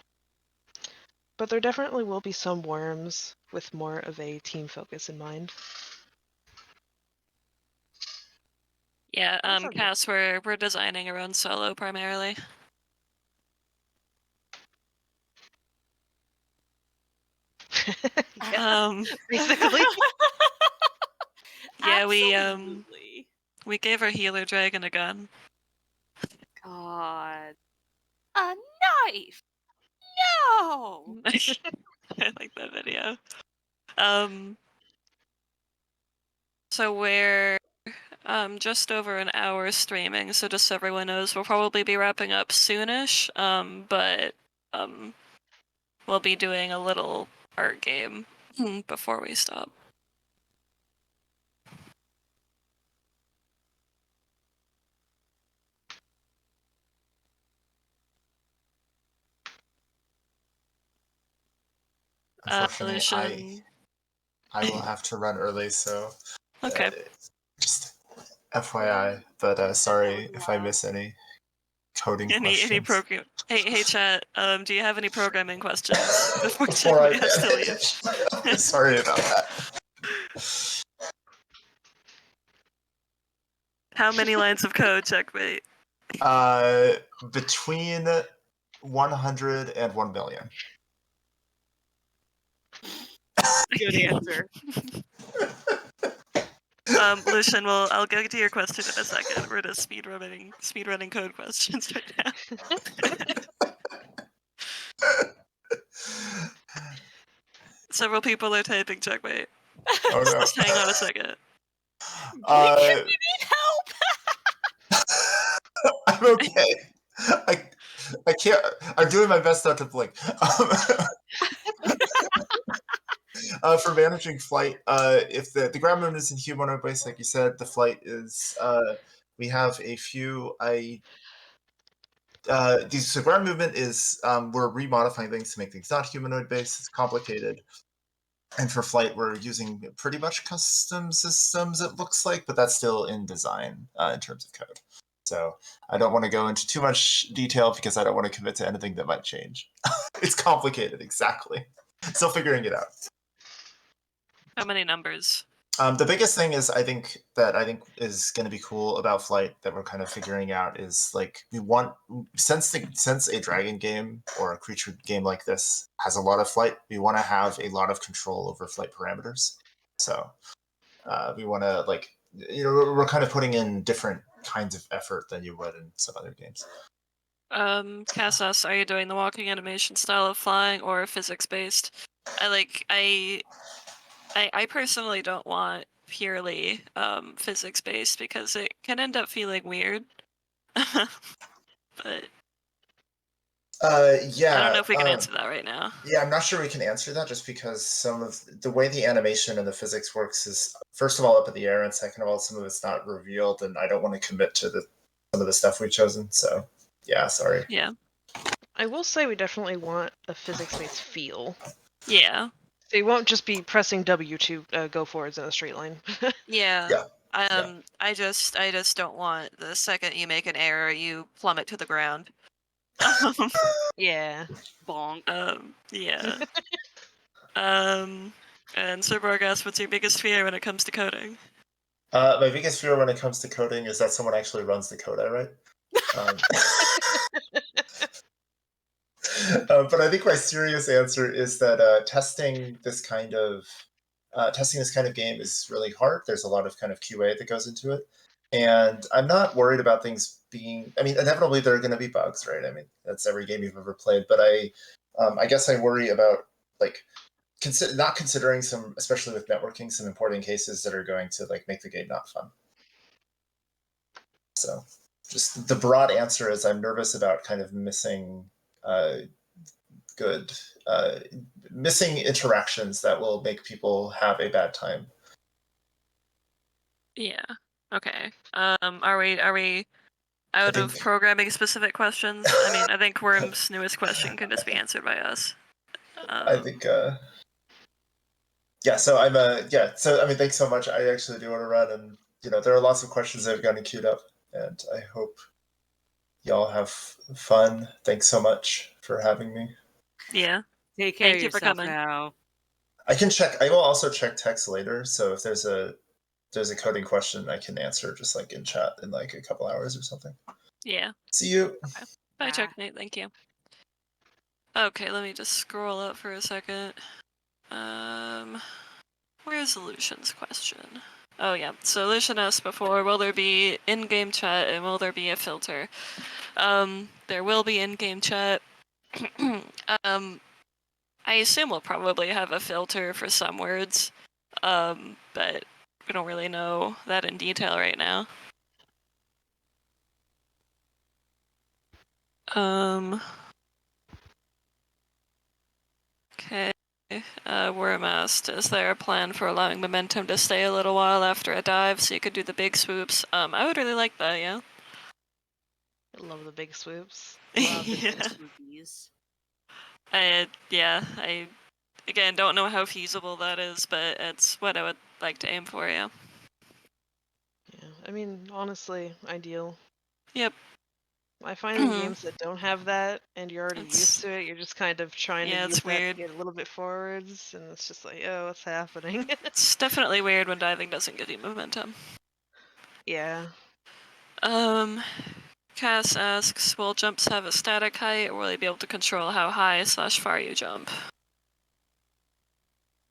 But there definitely will be some worms with more of a team focus in mind. Yeah, Cass, we're designing our own solo primarily. Yeah, basically. Yeah, Absolutely. we gave our healer dragon a gun. God. A knife! No! I like that video. So we're just over an hour streaming, so just so everyone knows, we'll probably be wrapping up soonish, but we'll be doing a little art game before we stop. Unfortunately, I will have to run early, so Okay. Just FYI. But sorry if I miss any coding questions. Any program? Hey chat. Do you have any programming questions before Before Checkmate has to leave? Sorry about that. How many lines of code, Checkmate? Between 100 and 1 million. Good answer. Lucian, I'll get to your question in a second. We're just speedrunning code questions right now. Several people are typing, Checkmate. Oh no. Just hang on a second. We need help! I'm okay. I can't. I'm doing my best not to blink. For managing flight, if the ground movement is in humanoid base, like you said, the flight is. We have a few. So ground movement is we're remodifying things to make things not humanoid based. It's complicated. And for flight, we're using pretty much custom systems, it looks like, but that's still in design in terms of code. So I don't want to go into too much detail because I don't want to commit to anything that might change. It's complicated, exactly. Still figuring it out. How many numbers? The biggest thing is I think is going to be cool about flight that we're kind of figuring out is like we want since a dragon game or a creature game like this has a lot of flight, we want to have a lot of control over flight parameters. So we want to we're kind of putting in different kinds of effort than you would in some other games. Cass asks, are you doing the walking animation style of flying or physics based? I personally don't want purely physics based because it can end up feeling weird. But yeah, I don't know if we can answer that right now. Yeah, I'm not sure we can answer that just because some of the way the animation and the physics works is first of all up in the air, and second of all, some of it's not revealed, and I don't want to commit to some of the stuff we've chosen. So yeah, sorry. Yeah. I will say we definitely want a physics-based feel. Yeah. So you won't just be pressing W to go forwards in a straight line. Yeah. Yeah. I just don't want the second you make an error, you plummet to the ground. Yeah. Bonk. Yeah. And Sirborg asks, what's your biggest fear when it comes to coding? My biggest fear when it comes to coding is that someone actually runs the code I write. But I think my serious answer is that testing this kind of game is really hard. There's a lot of kind of QA that goes into it, and I'm not worried about things being. I mean, inevitably there are going to be bugs, right? I mean, that's every game you've ever played. But I guess I worry about like not considering some, especially with networking, some important cases that are going to like make the game not fun. So, just the broad answer is I'm nervous about kind of missing good missing interactions that will make people have a bad time. Yeah. Okay. Are we out of programming specific questions? I mean, I think Worm's newest question can just be answered by us. I think yeah, so I'm so I mean thanks so much. I actually do want to run, and there are lots of questions that have gotten queued up, and I hope y'all have fun. Thanks so much for having me. Yeah. Take care Thank of you for yourself coming. now. I will also check text later, so if there's a coding question I can answer just like in chat in like a couple hours or something. Yeah. See you. Okay. Bye, Checkmate. Thank you. Okay, let me just scroll up for a second. Where's Lucian's question? Oh yeah, so Lucian asked before, will there be in-game chat and will there be a filter? There will be in-game chat. I assume we'll probably have a filter for some words, but we don't really know that in detail right now. Okay. Worm asked, is there a plan for allowing momentum to stay a little while after a dive so you could do the big swoops? I would really like that, yeah. I love the big swoops. Love the Yeah. big swoopies. I again don't know how feasible that is, but it's what I would like to aim for, yeah. Yeah, I mean, honestly, ideal. Yep. I find in games that don't have that, and you're already used to it, you're just kind of trying to use it's that weird. to get a little bit forwards, and it's just like, oh, what's happening? It's definitely weird when diving doesn't give you momentum. Yeah. Cass asks, will jumps have a static height, or will they be able to control how high/far you jump?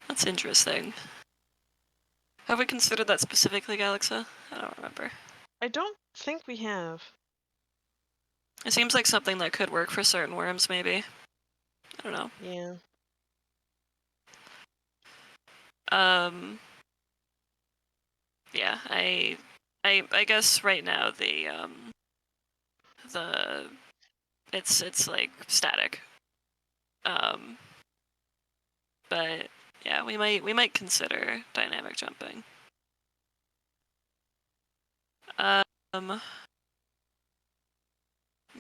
That's interesting. Have we considered that specifically, Galaxa? I don't remember. I don't think we have. It seems like something that could work for certain worms, maybe. I don't know. Yeah. Yeah, I guess right now the it's like static. But yeah, we might consider dynamic jumping.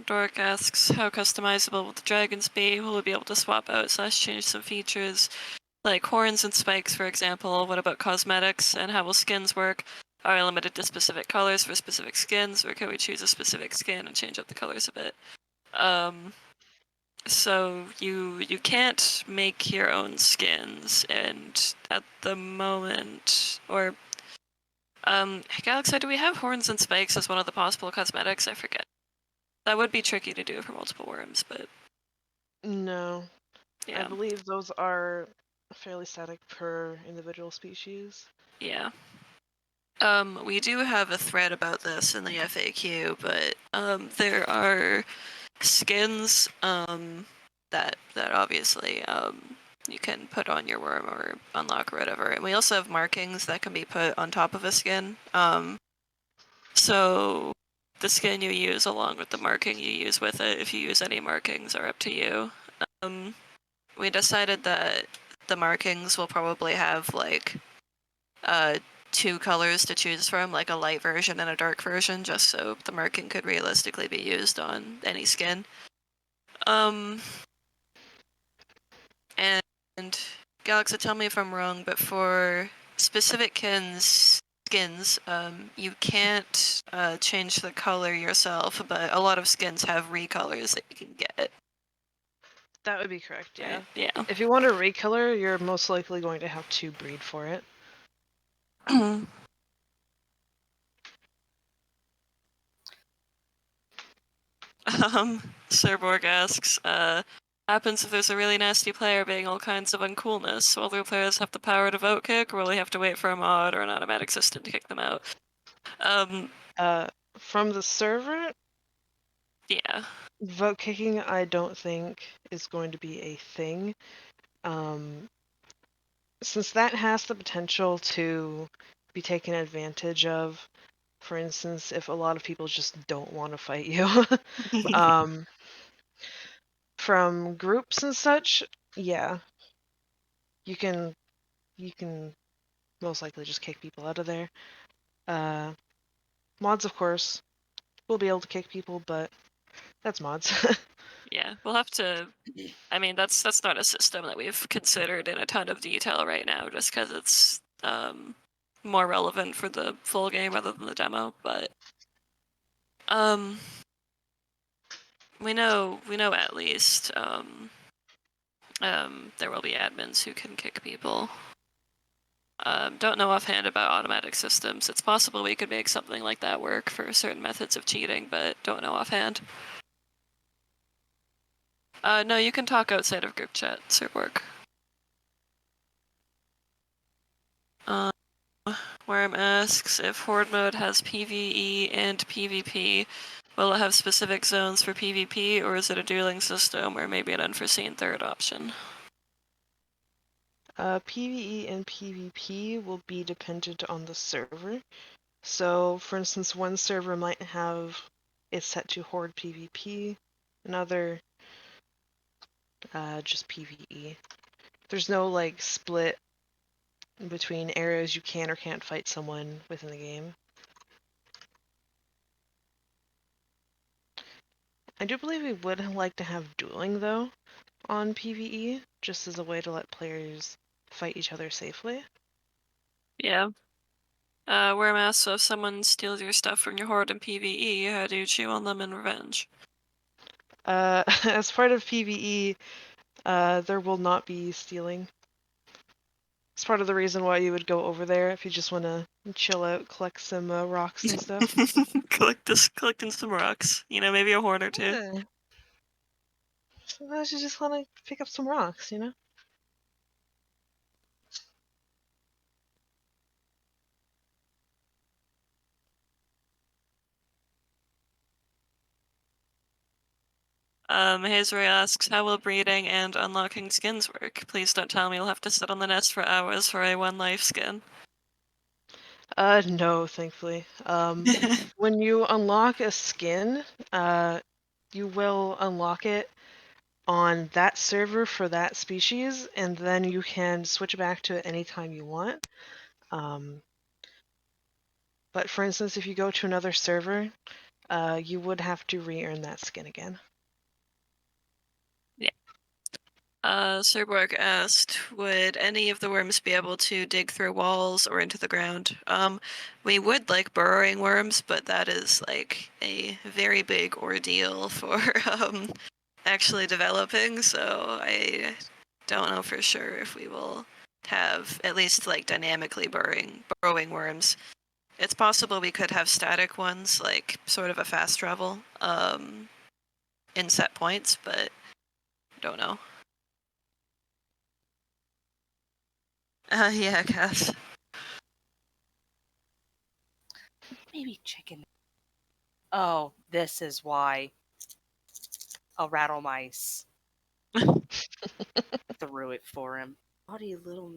Dork asks, how customizable will the dragons be? Will we be able to swap out / change some features? Like horns and spikes, for example. What about cosmetics, and how will skins work? Are we limited to specific colors for specific skins, or can we choose a specific skin and change up the colors a bit? So you can't make your own skins, and at the moment, or Galaxy, do we have horns and spikes as one of the possible cosmetics? I forget. That would be tricky to do for multiple worms, but No. yeah. I believe those are fairly static per individual species. Yeah. We do have a thread about this in the FAQ, but there are skins that obviously you can put on your worm or unlock or whatever, and we also have markings that can be put on top of a skin. So the skin you use along with the marking you use with it, if you use any markings, are up to you. We decided that the markings will probably have like 2 colors to choose from, like a light version and a dark version, just so the marking could realistically be used on any skin. And Galaxy, tell me if I'm wrong, but for specific skins, you can't change the color yourself, but a lot of skins have recolors that you can get. That would be correct, yeah. Right? Yeah. If you want to recolor, you're most likely going to have to breed for it. Sirborg asks, happens if there's a really nasty player being all kinds of uncoolness? Will their players have the power to vote kick, or will they have to wait for a mod or an automatic system to kick them out? From the server, Yeah. vote kicking I don't think is going to be a thing. Since that has the potential to be taken advantage of, for instance, if a lot of people just don't want to fight you. From groups and such, yeah. You can most likely just kick people out of there. Mods, of course, will be able to kick people, but that's mods. Yeah, we'll have to. I mean, that's not a system that we've considered in a ton of detail right now, just because it's more relevant for the full game rather than the demo. But we know at least there will be admins who can kick people. Don't know offhand about automatic systems. It's possible we could make something like that work for certain methods of cheating, but don't know offhand. No, you can talk outside of group chat, Sirborg. Worm asks, if Horde mode has PvE and PvP, will it have specific zones for PvP, or is it a dueling system, or maybe an unforeseen third option? PvE and PvP will be dependent on the server. So, for instance, one server might have it set to Horde PvP, another just PvE. There's no like split between areas you can or can't fight someone within the game. I do believe we would like to have dueling though on PvE, just as a way to let players fight each other safely. Yeah. Worm asks, so if someone steals your stuff from your Horde in PvE, how do you chew on them in revenge? As part of PvE, there will not be stealing. It's part of the reason why you would go over there if you just want to chill out, collect some rocks and stuff. Collecting some rocks. You know, maybe a horn or two. Yeah. Sometimes you just want to pick up some rocks, you know? Hazriel asks, how will breeding and unlocking skins work? Please don't tell me you'll have to sit on the nest for hours for a 1-life skin. No, thankfully. When you unlock a skin, you will unlock it on that server for that species, and then you can switch back to it anytime you want. But for instance, if you go to another server, you would have to re-earn that skin again. Sirborg asked, would any of the worms be able to dig through walls or into the ground? We would like burrowing worms, but that is like a very big ordeal for actually developing, so I don't know for sure if we will have at least like dynamically burrowing worms. It's possible we could have static ones, like sort of a fast travel, in set points, but don't know. Yeah, Cass. Maybe chicken. Oh, this is why. I'll rattle mice. Threw it for him. Naughty little.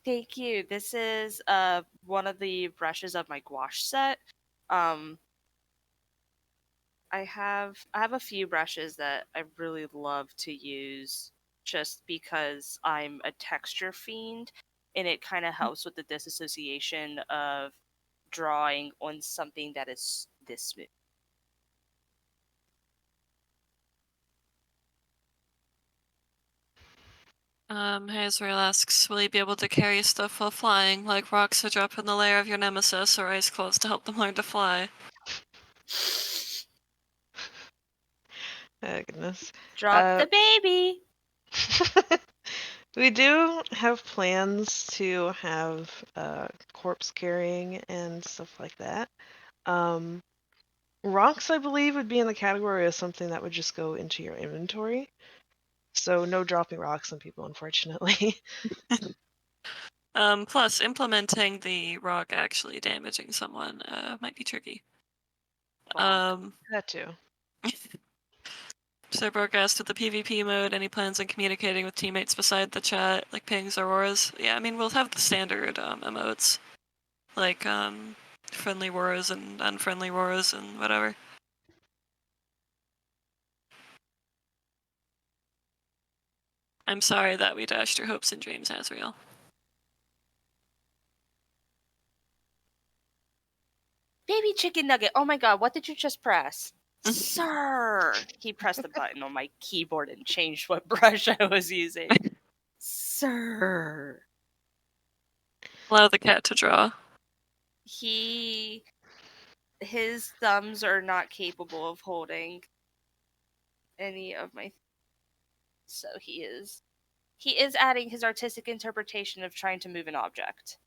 Thank you. This is one of the brushes of my gouache set. I have a few brushes that I really love to use just because I'm a texture fiend, and it kind of helps with the disassociation of drawing on something that is this smooth. Hazriel asks, will you be able to carry stuff while flying, like rocks to drop in the lair of your nemesis or ice clothes to help them learn to fly? Oh, goodness. Drop the baby! We do have plans to have corpse carrying and stuff like that. Rocks, I believe, would be in the category of something that would just go into your inventory. So no dropping rocks on people, unfortunately. Plus, implementing the rock actually damaging someone might be tricky. That too. So broadcast with the PvP mode, any plans on communicating with teammates beside the chat, like pings or auras? Yeah, I mean, we'll have the standard emotes, like friendly auras and unfriendly auras and whatever. I'm sorry that we dashed your hopes and dreams, Hazriel. Baby chicken nugget. Oh my god, what did you just press? Sir! He pressed the button on my keyboard and changed what brush I was using. Sir! Allow the cat to draw. His thumbs are not capable of holding any of my. So he is adding his artistic interpretation of trying to move an object.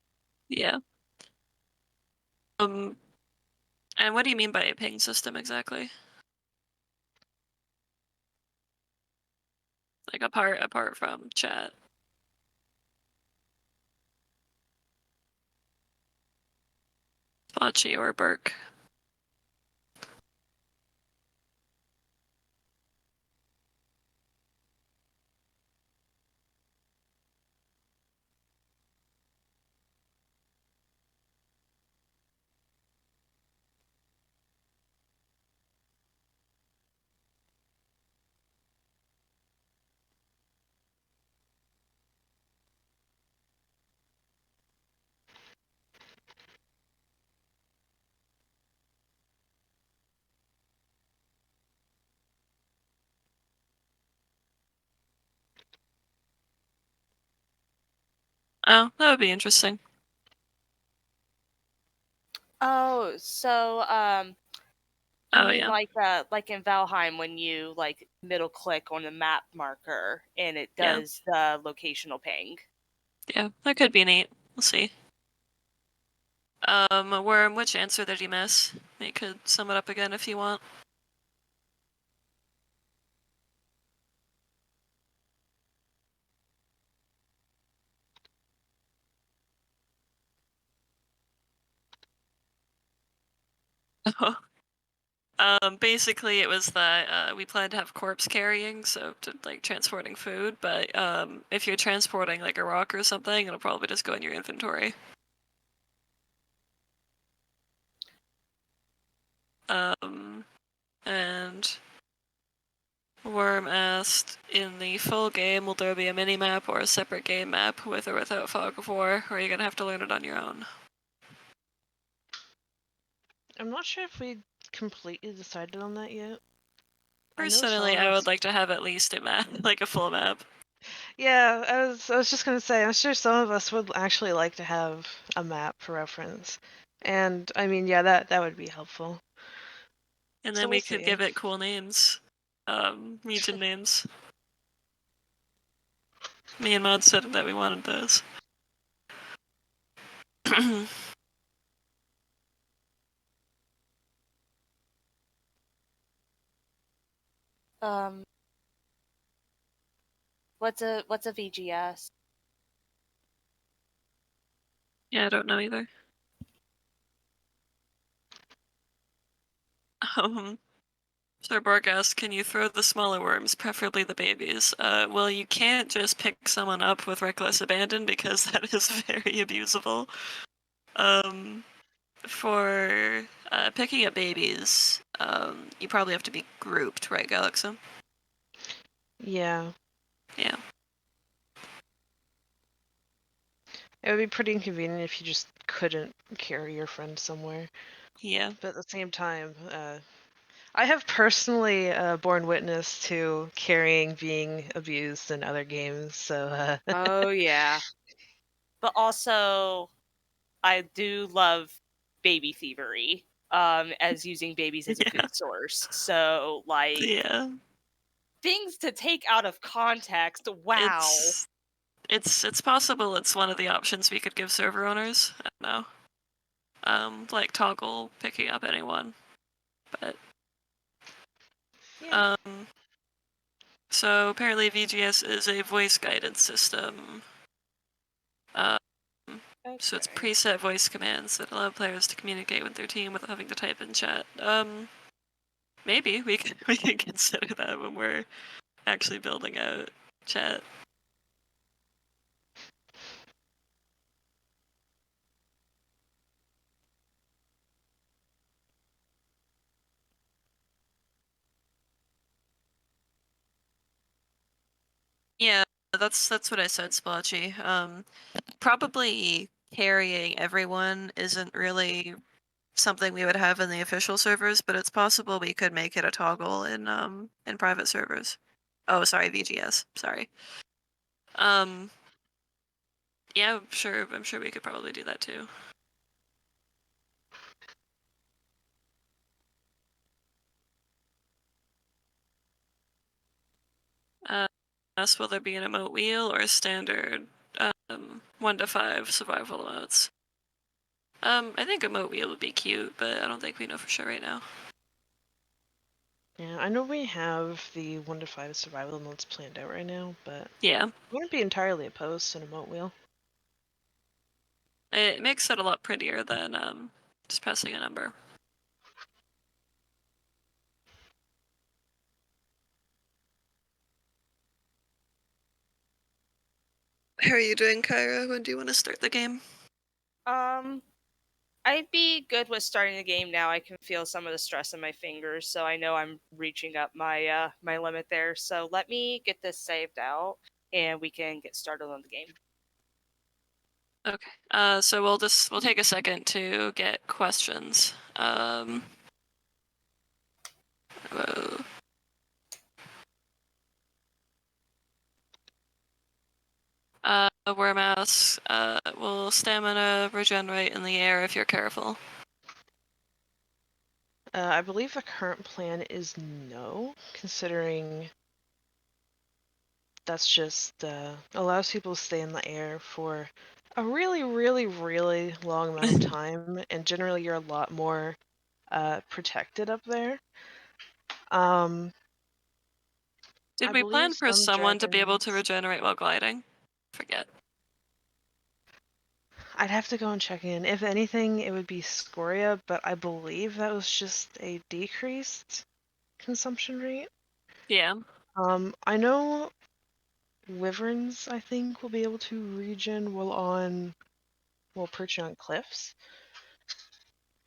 Yeah. And what do you mean by a ping system exactly? Like apart from chat. Bocce or Burke. Oh, that would be interesting. Oh, so you Oh, mean yeah. like in Valheim when you like middle click on the map marker and it Yeah. does the locational ping. Yeah, that could be neat. We'll see. Worm, which answer did you miss? You could sum it up again if you want. Basically, it was that we plan to have corpse carrying, so to like transporting food. But if you're transporting like a rock or something, it'll probably just go in your inventory. And Worm asked, in the full game, will there be a mini map or a separate game map with or without Fog of War, or are you gonna have to learn it on your own? I'm not sure if we completely decided on that yet. Personally, I would like to have at least a map, like a full map. Yeah, I was just gonna say, I'm sure some of us would actually like to have a map for reference. And I mean, yeah, that would be helpful. And So then we'll we could see. give it cool names. Region names. Me and Mod said that we wanted those. Um, what's a VGS? Yeah, I don't know either. Sir Borg asked, can you throw the smaller worms, preferably the babies? Well, you can't just pick someone up with reckless abandon because that is very abusable. For picking up babies, you probably have to be grouped, right, Galaxum? Yeah. Yeah. It would be pretty inconvenient if you just couldn't carry your friend somewhere. Yeah. But at the same time, I have personally borne witness to carrying being abused in other games, so Oh yeah. But also I do love baby thievery, as using babies as a Yeah. food source. So like Yeah. things to take out of context. Wow. It's possible it's one of the options we could give server owners. I don't know. Like toggle picking up anyone. But Yeah. so apparently VGS is a voice guided system. So it's Okay. preset voice commands that allow players to communicate with their team without having to type in chat. Maybe we can consider that when we're actually building out chat. Yeah, that's what I said, Splotchy. Probably carrying everyone isn't really something we would have in the official servers, but it's possible we could make it a toggle in private servers. Oh, sorry, VGS. Sorry. Yeah, I'm sure we could probably do that too. Will there be an emote wheel or a standard 1 to 5 survival emotes? I think emote wheel would be cute, but I don't think we know for sure right now. yeah, I know we have the 1 to 5 survival modes planned out right now, but Yeah. I wouldn't be entirely opposed to an emote wheel. It makes it a lot prettier than just pressing a number. How are you doing, Kyra? When do you want to start the game? I'd be good with starting the game now. I can feel some of the stress in my fingers, so I know I'm reaching up my my limit there. So let me get this saved out, and we can get started on the game. Okay. So we'll take a second to get questions. Whoa. Worm asks, will stamina regenerate in the air if you're careful? I believe the current plan is no, considering that's just allows people to stay in the air for a really, really, really long amount of time, and generally you're a lot more protected up there. Did I we plan believe for some someone to be able to dragons. regenerate while gliding? Forget. I'd have to go and check in. If anything, it would be Scoria, but I believe that was just a decreased consumption rate. Yeah. I know wyverns, I think, will be able to regen while perching on cliffs.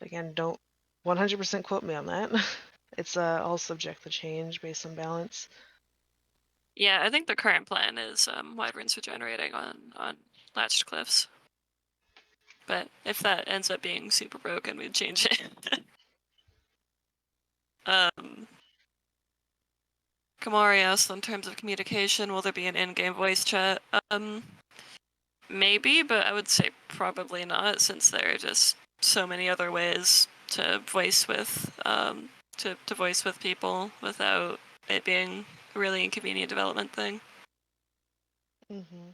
Again, don't 100% quote me on that. It's all subject to change based on balance. Yeah, I think the current plan is wyverns regenerating on latched cliffs. But if that ends up being super broken, we'd change it. Kamari asked, in terms of communication, will there be an in-game voice chat? Maybe, but I would say probably not, since there are just so many other ways to voice with to voice with people without it being a really inconvenient development thing. Mm-hmm.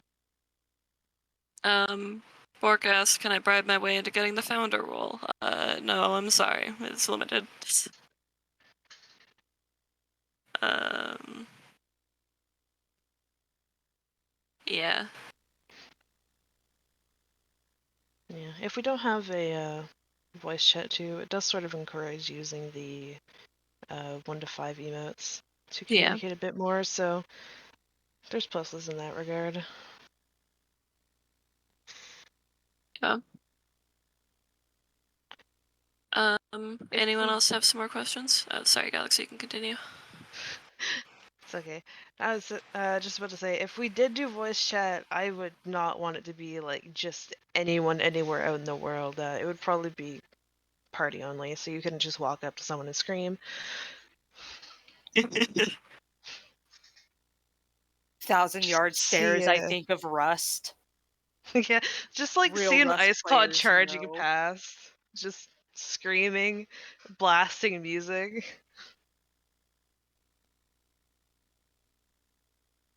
Bork asks, can I bribe my way into getting the founder role? No, I'm sorry, it's limited. Yeah. Yeah, if we don't have a voice chat too, it does sort of encourage using the 1 to 5 emotes to Yeah. communicate a bit more, so there's pluses in that regard. Yeah. Anyone else have some more questions? Sorry, Galaxy, you can continue. It's okay. I was just about to say, if we did do voice chat, I would not want it to be like just anyone anywhere out in the world. It would probably be party only, so you couldn't just walk up to someone and scream. 1,000-yard See, stares, I think of Rust. yeah, just like Real seeing Rust Ice Claw players charging know. past, just screaming, blasting music.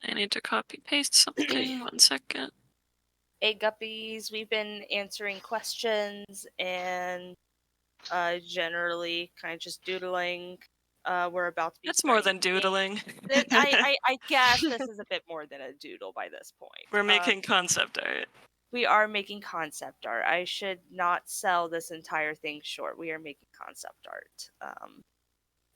I need to copy paste something. 1 second. Hey Guppies, we've been answering questions and generally kind of just doodling. We're about to be That's more starting than the game. doodling. I guess this is a bit more than a doodle by this point. We're making concept art. We are making concept art. I should not sell this entire thing short. We are making concept art.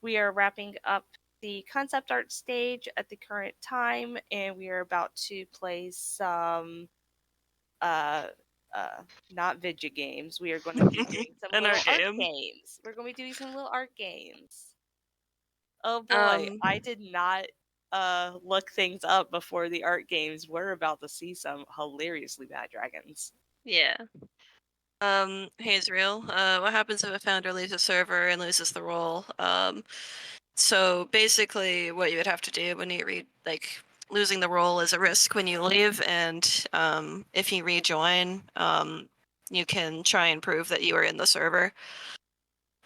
We are wrapping up the concept art stage at the current time, and we are about to play some uh not video games. We are going to be doing some An little art art game. games. We're going to be doing some little art games. Oh boy, Um, I did not look things up before the art games. We're about to see some hilariously bad dragons. Yeah. Hazriel, what happens if a founder leaves a server and loses the role? So basically what you would have to do when you losing the role is a risk when you leave, and if you rejoin, you can try and prove that you were in the server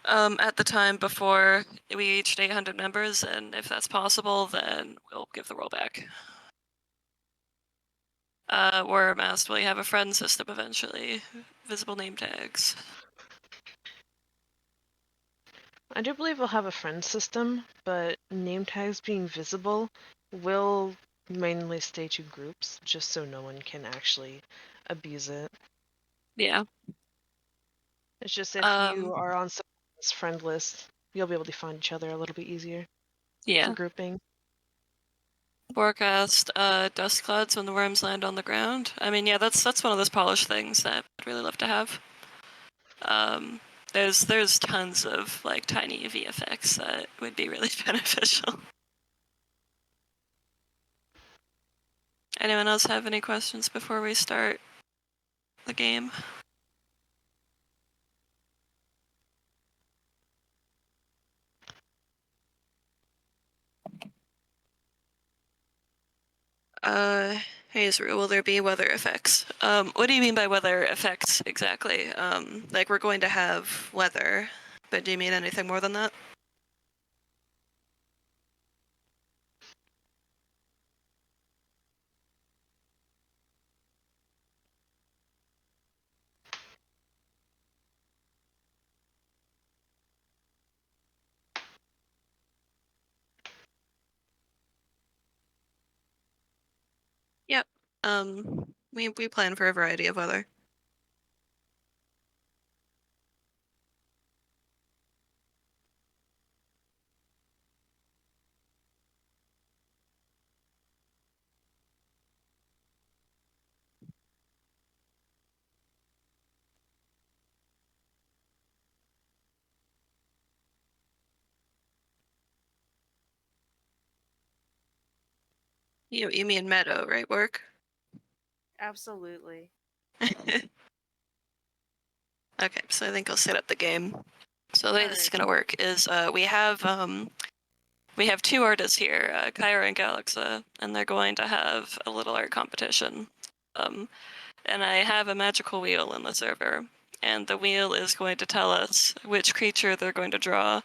at the time before we reached 800 members, and if that's possible, then we'll give the role back. Worm asked, will you have a friend system eventually? Visible name tags. I do believe we'll have a friend system, but name tags being visible will mainly stay to groups, just so no one can actually abuse it. Yeah. It's just if you are on someone's friend list, you'll be able to find each other a little bit easier for grouping. Forecast dust clouds when the worms land on the ground. I mean, yeah, that's one of those polished things that I'd really love to have. There's tons of like tiny VFX that would be really beneficial. Anyone else have any questions before we start the game? Hazriel, will there be weather effects? What do you mean by weather effects exactly? Like we're going to have weather, but do you mean anything more than that? Yep. We plan for a variety of weather. You mean meadow, right, work? Absolutely. Okay, so I think I'll set up the game. So the way this is gonna work is we have two artists here, Kyra and Galaxa, and they're going to have a little art competition. And I have a magical wheel in the server, and the wheel is going to tell us which creature they're going to draw,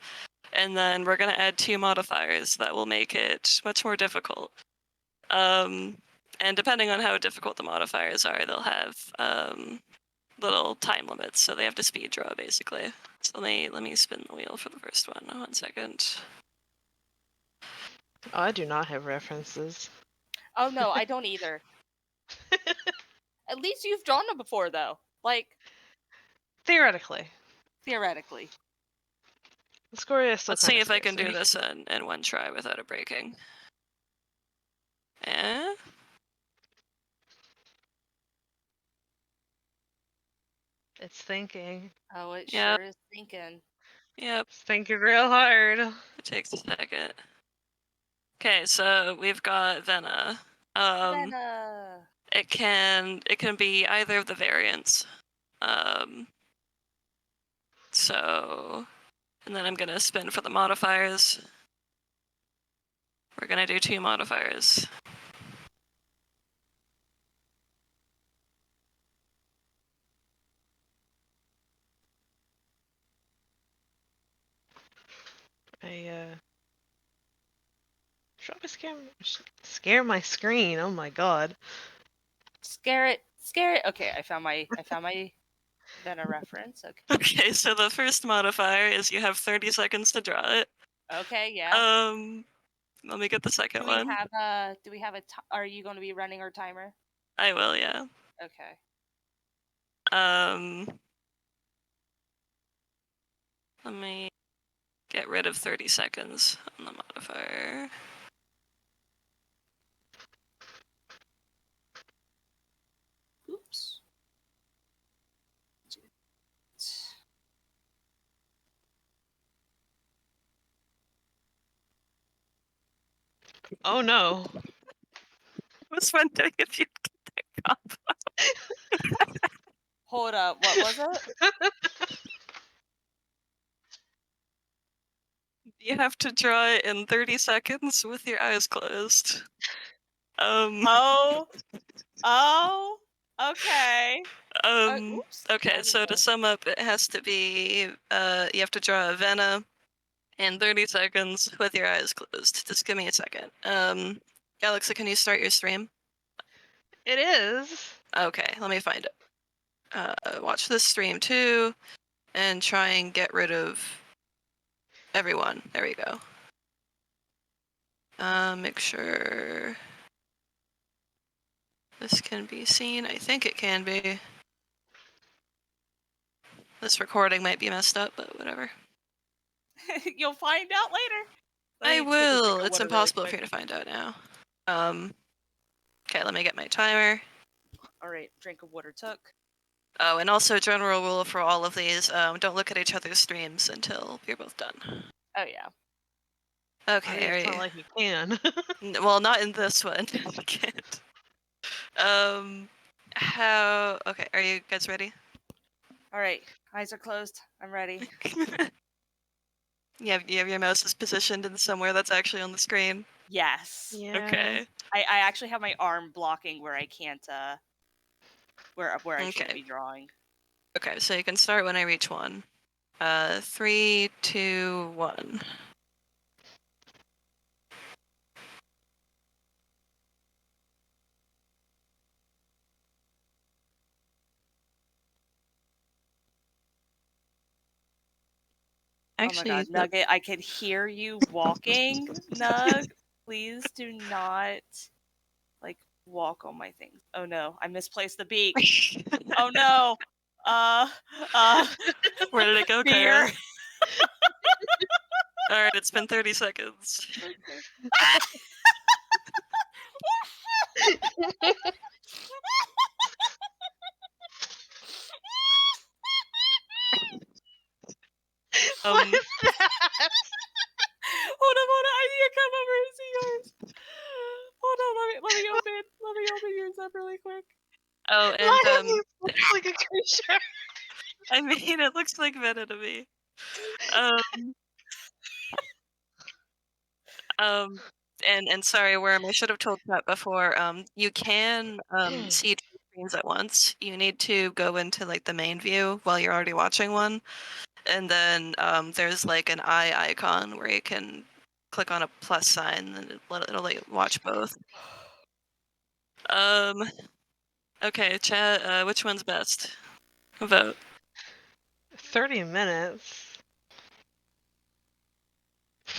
and then we're going to add 2 modifiers that will make it much more difficult. And depending on how difficult the modifiers are, they'll have little time limits, so they have to speed draw basically. So let me spin the wheel for the first one. 1 second. Oh, I do not have references. Oh no, I don't either. At least you've drawn them before, though. Like, Theoretically. theoretically. The score still Let's see if I can do this in one try without it breaking. Eh? It's thinking. Oh, it Yep. sure is thinking. Yep. It's thinking real hard. It takes a second. Okay, so we've got Vena. Then, It can be either of the variants. So, and then I'm gonna spin for the modifiers. We're gonna do 2 modifiers. Should I scare my screen? Oh my god. scare it. Okay, I found my Vena reference. Okay. Okay, so the first modifier is you have 30 seconds to draw it. Okay, yeah. Let me get the second Do we one. have are you going to be running our timer? I will, yeah. Okay. Let me get rid of 30 seconds on the modifier. Oops. Oh no. I was wondering if you'd get that combo. Hold up. What was it? You have to draw it in 30 seconds with your eyes closed. Oh. Oh. Okay. Oops. Okay, so to sum up, it has to be, you have to draw a Vena in 30 seconds with your eyes closed. Just give me a second. Alexa, can you start your stream? It is. Okay, let me find it. Watch this stream too, and try and get rid of everyone. There we go. Make sure this can be seen. I think it can be. This recording might be messed up, but whatever. You'll find out later. I will. It's impossible for you to find out now. Okay, let me get my timer. All right, drink of water took. Oh, and also general rule for all of these, don't look at each other's streams until you're both done. Oh yeah. Okay, I mean, it's not like you can. well, not in this one. You can't. Okay, are you guys ready? All right, eyes are closed. I'm ready. You have your mouse is positioned in somewhere that's actually on the screen. Yes. Yeah. Okay. I actually have my arm blocking where I can't where I shouldn't Okay. be drawing. Okay, so you can start when I reach 1. 3, 2, 1. Actually, oh my god, Nugget, I could hear you walking. Nug, please do not like walk on my things. Oh no, I misplaced the beak. Oh no. Where did it go, Fear. Kyra? Alright, it's been 30 seconds. Okay. Um, What is that? Hold on, I need to come over and see yours. Hold on, let me open yours up really quick. oh, Why does and it look like a creature? I mean, it looks like Veta to me. And sorry, Worm, I should have told that before. You can see 2 screens at once. You need to go into like the main view while you're already watching one, and then there's like an eye icon where you can click on a plus sign, and it'll let you watch both. Okay, chat. Which one's best? Vote. 30 minutes.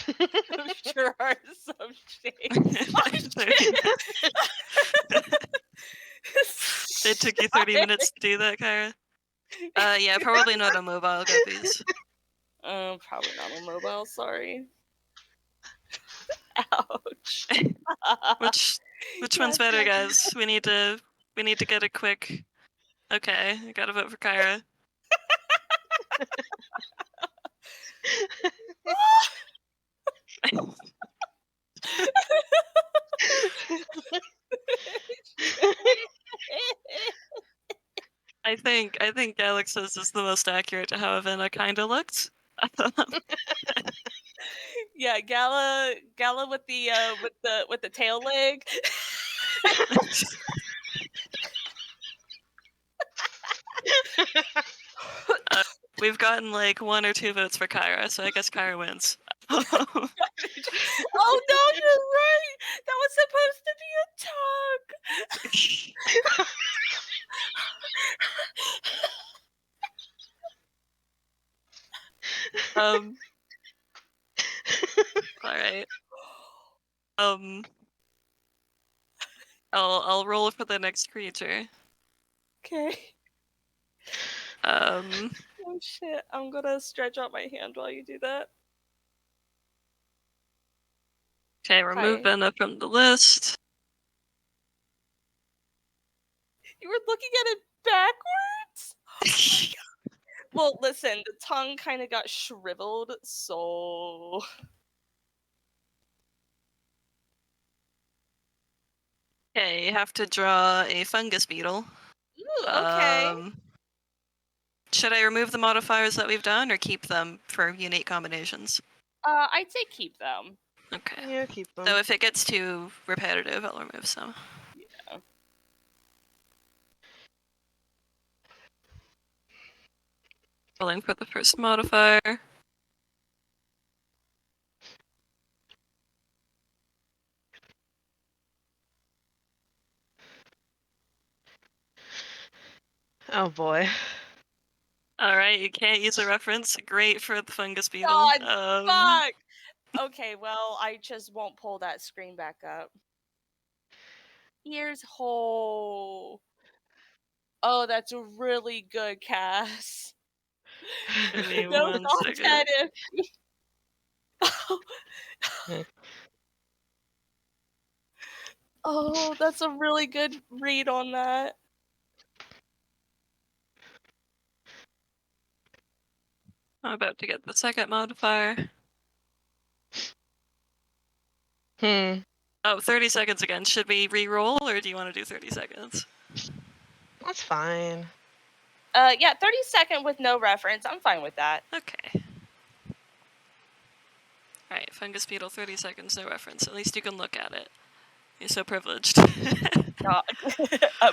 I'm sure are some shades. It took you 30 minutes to do that, Kyra? Yeah, probably not on mobile, guppies. Probably not on mobile, sorry. Ouch. Which one's Yes, better, Nugget. guys? We need to get a quick. Okay, I gotta vote for Kyra. I think Galaxus is the most accurate to how Avena kinda looked. Yeah, Gala with the tail leg. We've gotten like 1 or 2 votes for Kyra, so I guess Kyra wins. Oh no, you're right. That was supposed to be a tongue. All right. I'll roll for the next creature. Okay. Um, Oh shit! I'm gonna stretch out my hand while you do that. okay, remove Hi. Vena from the list. You were looking at it backwards? Oh my god. Well, listen, the tongue kind of got shriveled, so. Okay, you have to draw a fungus beetle. Ooh, okay. Should I remove the modifiers that we've done or keep them for unique combinations? I'd say keep them. Okay. Yeah, keep them. So if it gets too repetitive, I'll remove some. Yeah. Rolling for the first modifier. Oh boy. Alright, you can't use a reference. Great for the fungus beetle. God, fuck! Okay, well, I just won't pull that screen back up. Here's hole. Oh, that's a really good, Cass. Give me No 1 not second. Oh, that's a really good read on that. I'm about to get the second modifier. Oh, 30 seconds again. Should we re-roll, or do you want to do 30 seconds? That's fine. Yeah, 30-second with no reference. I'm fine with that. Okay. Alright, fungus beetle, 30 seconds, no reference. At least you can look at it. You're so privileged. A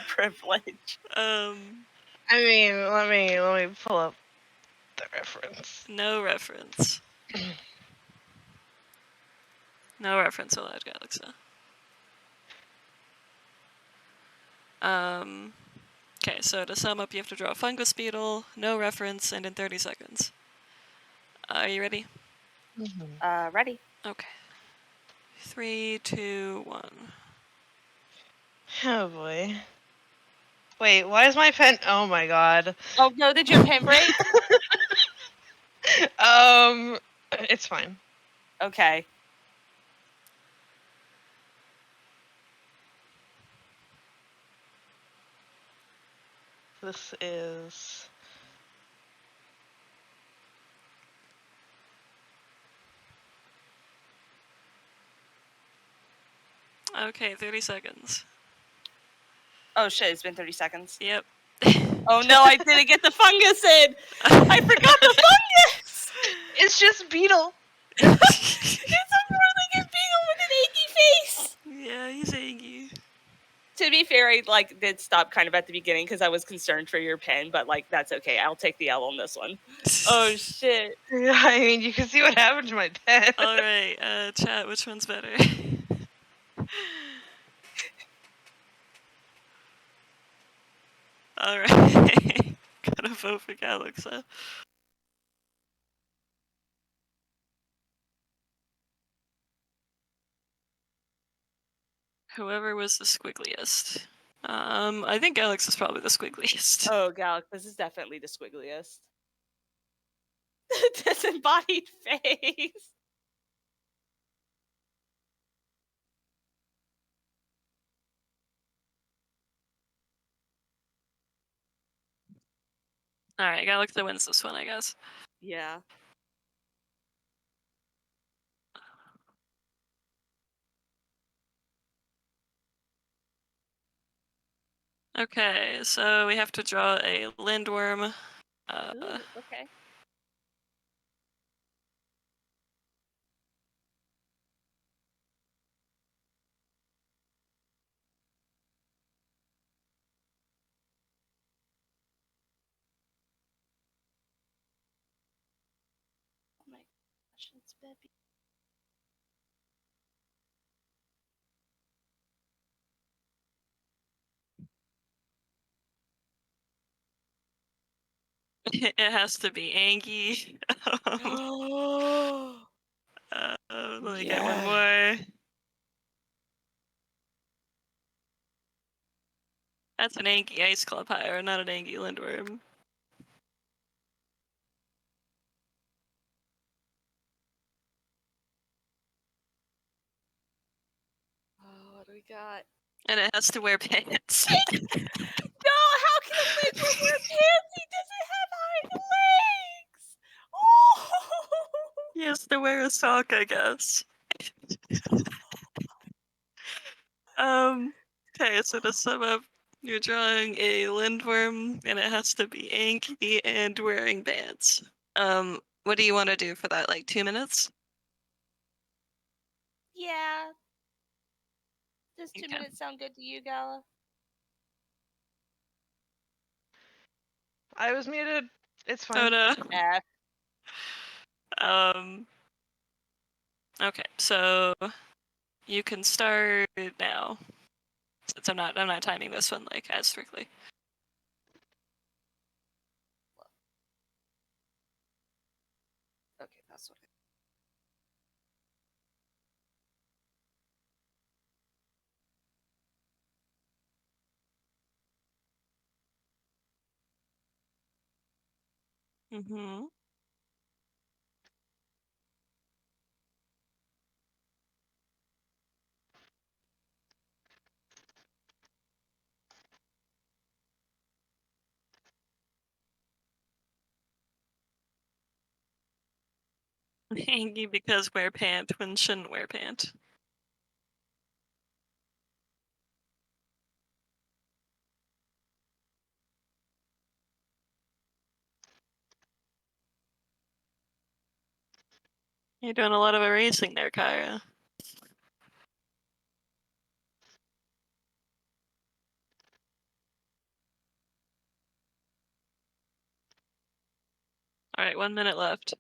privilege. I mean, let me pull up the reference. No reference. No reference allowed, Galaxa. Okay, so to sum up, you have to draw a fungus beetle, no reference, and in 30 seconds. Are you ready? Ready. Okay. 3, 2, 1. Oh boy. Wait, why is my pen? Oh my god. Oh no, did your pen break? It's fine. Okay. This is. Okay, 30 seconds. Oh shit, it's been 30 seconds. Yep. Oh no, I didn't get the fungus in! I forgot the fungus! It's just beetle. It's a whirling beetle with an achy face! Yeah, he's angry. To be fair, I did stop kind of at the beginning because I was concerned for your pen, but that's okay. I'll take the L on this one. Oh shit. Yeah, I mean, you can see what happened to my pen. Alright, chat, which one's better? Alright. Gotta vote for Galaxa. Whoever was the squiggliest. I think Alex is probably the squiggliest. Oh, Galax, this is definitely the squiggliest. Disembodied face. Alright, Galaxa wins this one, I guess. Yeah. Okay, so we have to draw a Lindwyrm. Ooh, okay. Oh my gosh, it's baby. It has to be Angie. Let me get one more. That's an Angie Ice Club hire, not an Angie Lindwyrm. Oh, what do we got? And it has to wear pants. No, how can a Lindwyrm wear pants? He doesn't have hind legs. Oh. He has to wear a sock, I guess. Okay, so to sum up, you're drawing a Lindwyrm, and it has to be Angie and wearing pants. What do you want to do for that? 2 minutes? Yeah. Does 2 Okay. minutes sound good to you, Gala? I was muted. It's fine. Oh no. F. Okay, so you can start now. Since I'm not timing this one as strictly. Okay, that's what Mm-hmm. Angie because wear pant when shouldn't wear pant. You're doing a lot of erasing there, Kyra. All right, 1 minute left.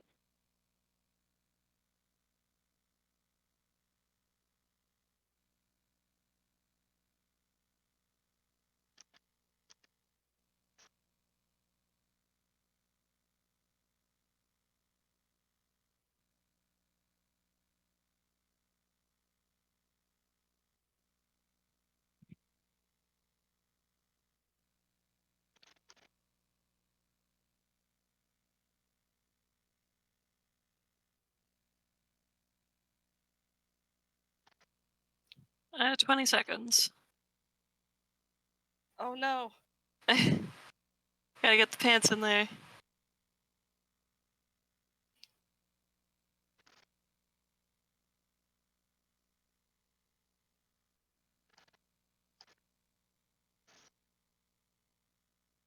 $20 seconds. Oh no. Gotta get the pants in there.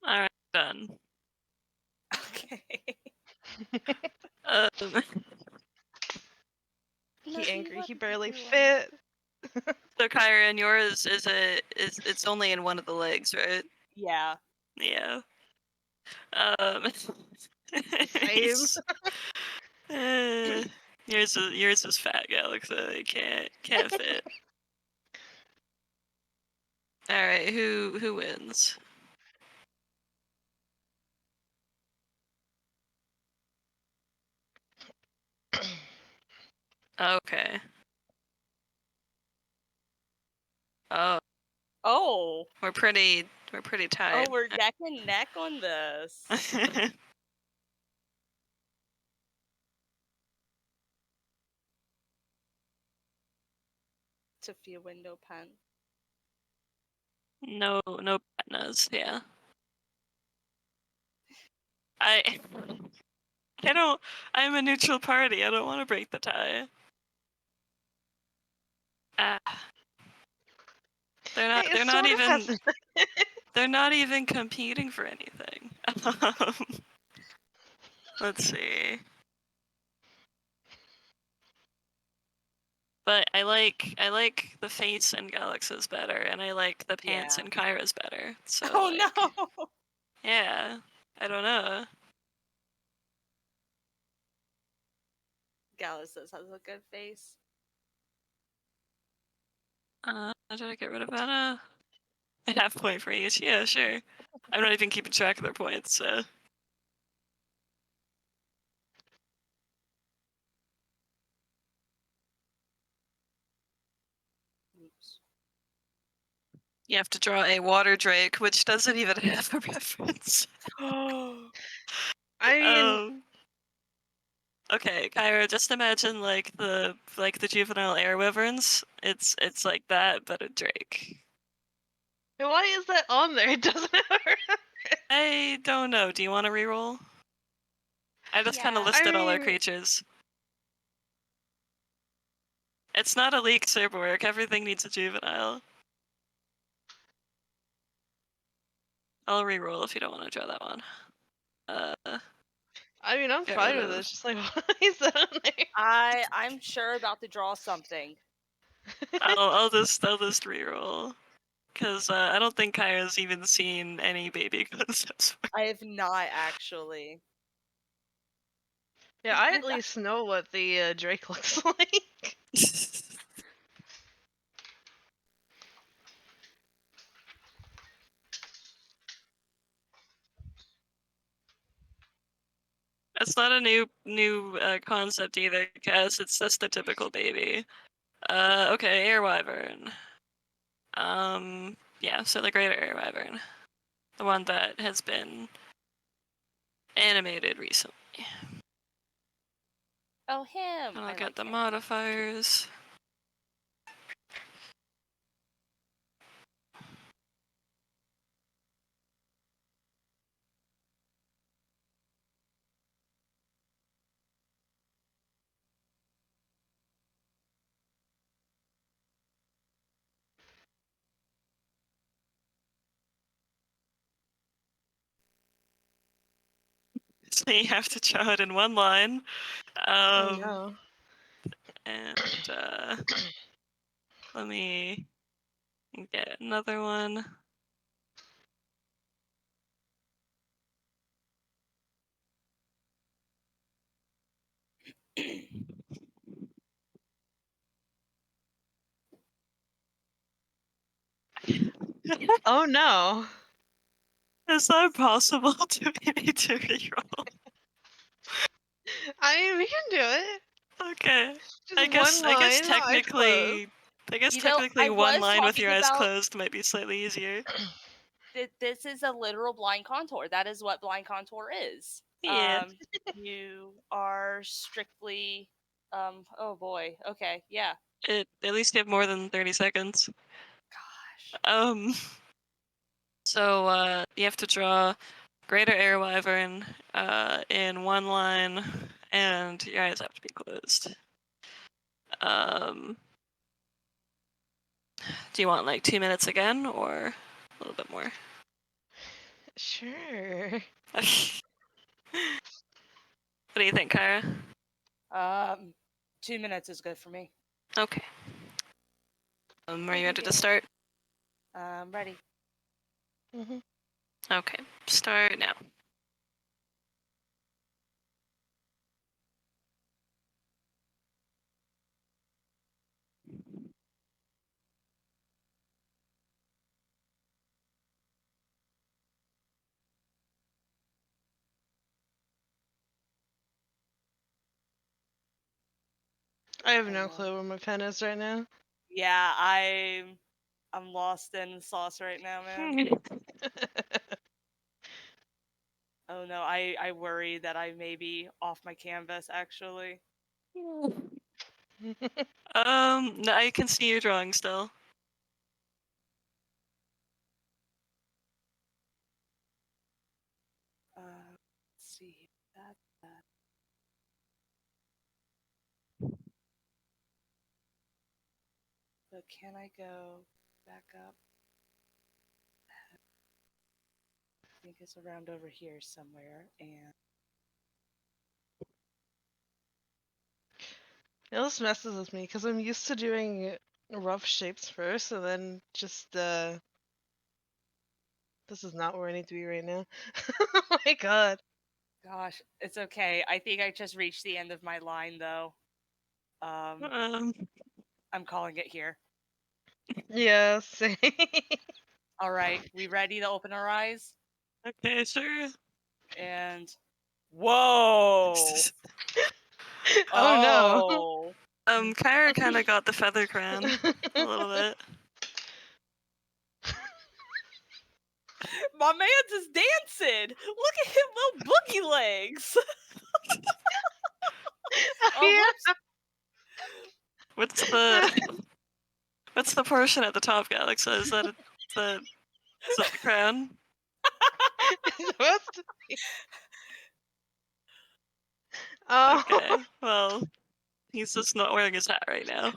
All right, done. Okay. Um, He angry. What He did barely you do? fit. so Kyra, and yours is it's only in one of the legs, right? Yeah. Yeah. Same. uh, yours is fat, Galaxy. It can't fit. All right, who wins? Okay. Oh, Oh. we're pretty tied. Oh, we're neck and neck on this. Sophia window pen. no partners. Yeah. I don't. I'm a neutral party. I don't want to break the tie. Ah. They're not. Hey, it They're not sort of even. has. They're not even competing for anything. Let's see. But I like the face in Galaxy's better, and I like the pants Yeah. in Kyra's better. So Oh like, no. yeah, I don't know. Gallus has a good face. Did I get rid of Anna? A half point for each. Yeah, sure. I'm not even keeping track of their points, so. Oops. You have to draw a water drake, which doesn't even have a reference. I mean, Okay, Kyra, just imagine like the juvenile air wyverns. It's like that, but a drake. why is that on there? It doesn't have a reference. I don't know. Do you want to reroll? I just kind of Yeah. listed I all our mean- creatures. It's not a leak Cerberwork. Everything needs a juvenile. I'll reroll if you don't want to draw that one. I mean, I'm Get fine rid with it. of- It's just like, why is that on there? I'm sure about to draw something. I'll just reroll. Because I don't think Kyra's even seen any baby concepts. I have not actually. Yeah, I at least know what the Drake looks like. It's not a new concept either, Cass. It's just the typical baby. Okay, air wyvern. Yeah, so the greater air wyvern, the one that has been animated recently. Oh, him. And I'll I get like the him. modifiers. So you have to draw it in one line. Oh no. And let me get another one. Oh no. Is that possible to me to reroll? I mean, we can do it. Okay. Just I guess one line, eyes technically You know, I one was line with your talking eyes about closed might be slightly easier. this is a literal blind contour. That is what blind contour is. Yeah. You are strictly oh boy. Okay, yeah. At least you have more than 30 seconds. Gosh. So you have to draw Greater Air Wyvern in one line, and your eyes have to be closed. Do you want like 2 minutes again, or a little bit more? Sure. What do you think, Kyra? 2 minutes is good for me. Okay. Are you ready to start? Ready. Mhm. Okay, start now. I have Oh, no no. clue where my pen is right now. Yeah, I'm lost in the sauce right now, man. Oh no, I worry that I may be off my canvas actually. No, I can see your drawing still. Let's see. That. But can I go back up? I think it's around over here somewhere. And It always messes with me because I'm used to doing rough shapes first and then just this is not where I need to be right now. Oh my god. gosh, it's okay. I think I just reached the end of my line though. Um, I'm calling it here. Yeah, same. All right, we ready to open our eyes? okay, sure. And whoa! Oh no. Oh, Kyra kind of got the feather crown a little bit. my man's is dancing. Look at him, little boogie legs. Oh, Yeah. whoops. What's the portion at the top, Galaxy? Is that the crown? It's supposed to be. Oh. Okay, well, he's just not wearing his hat right now.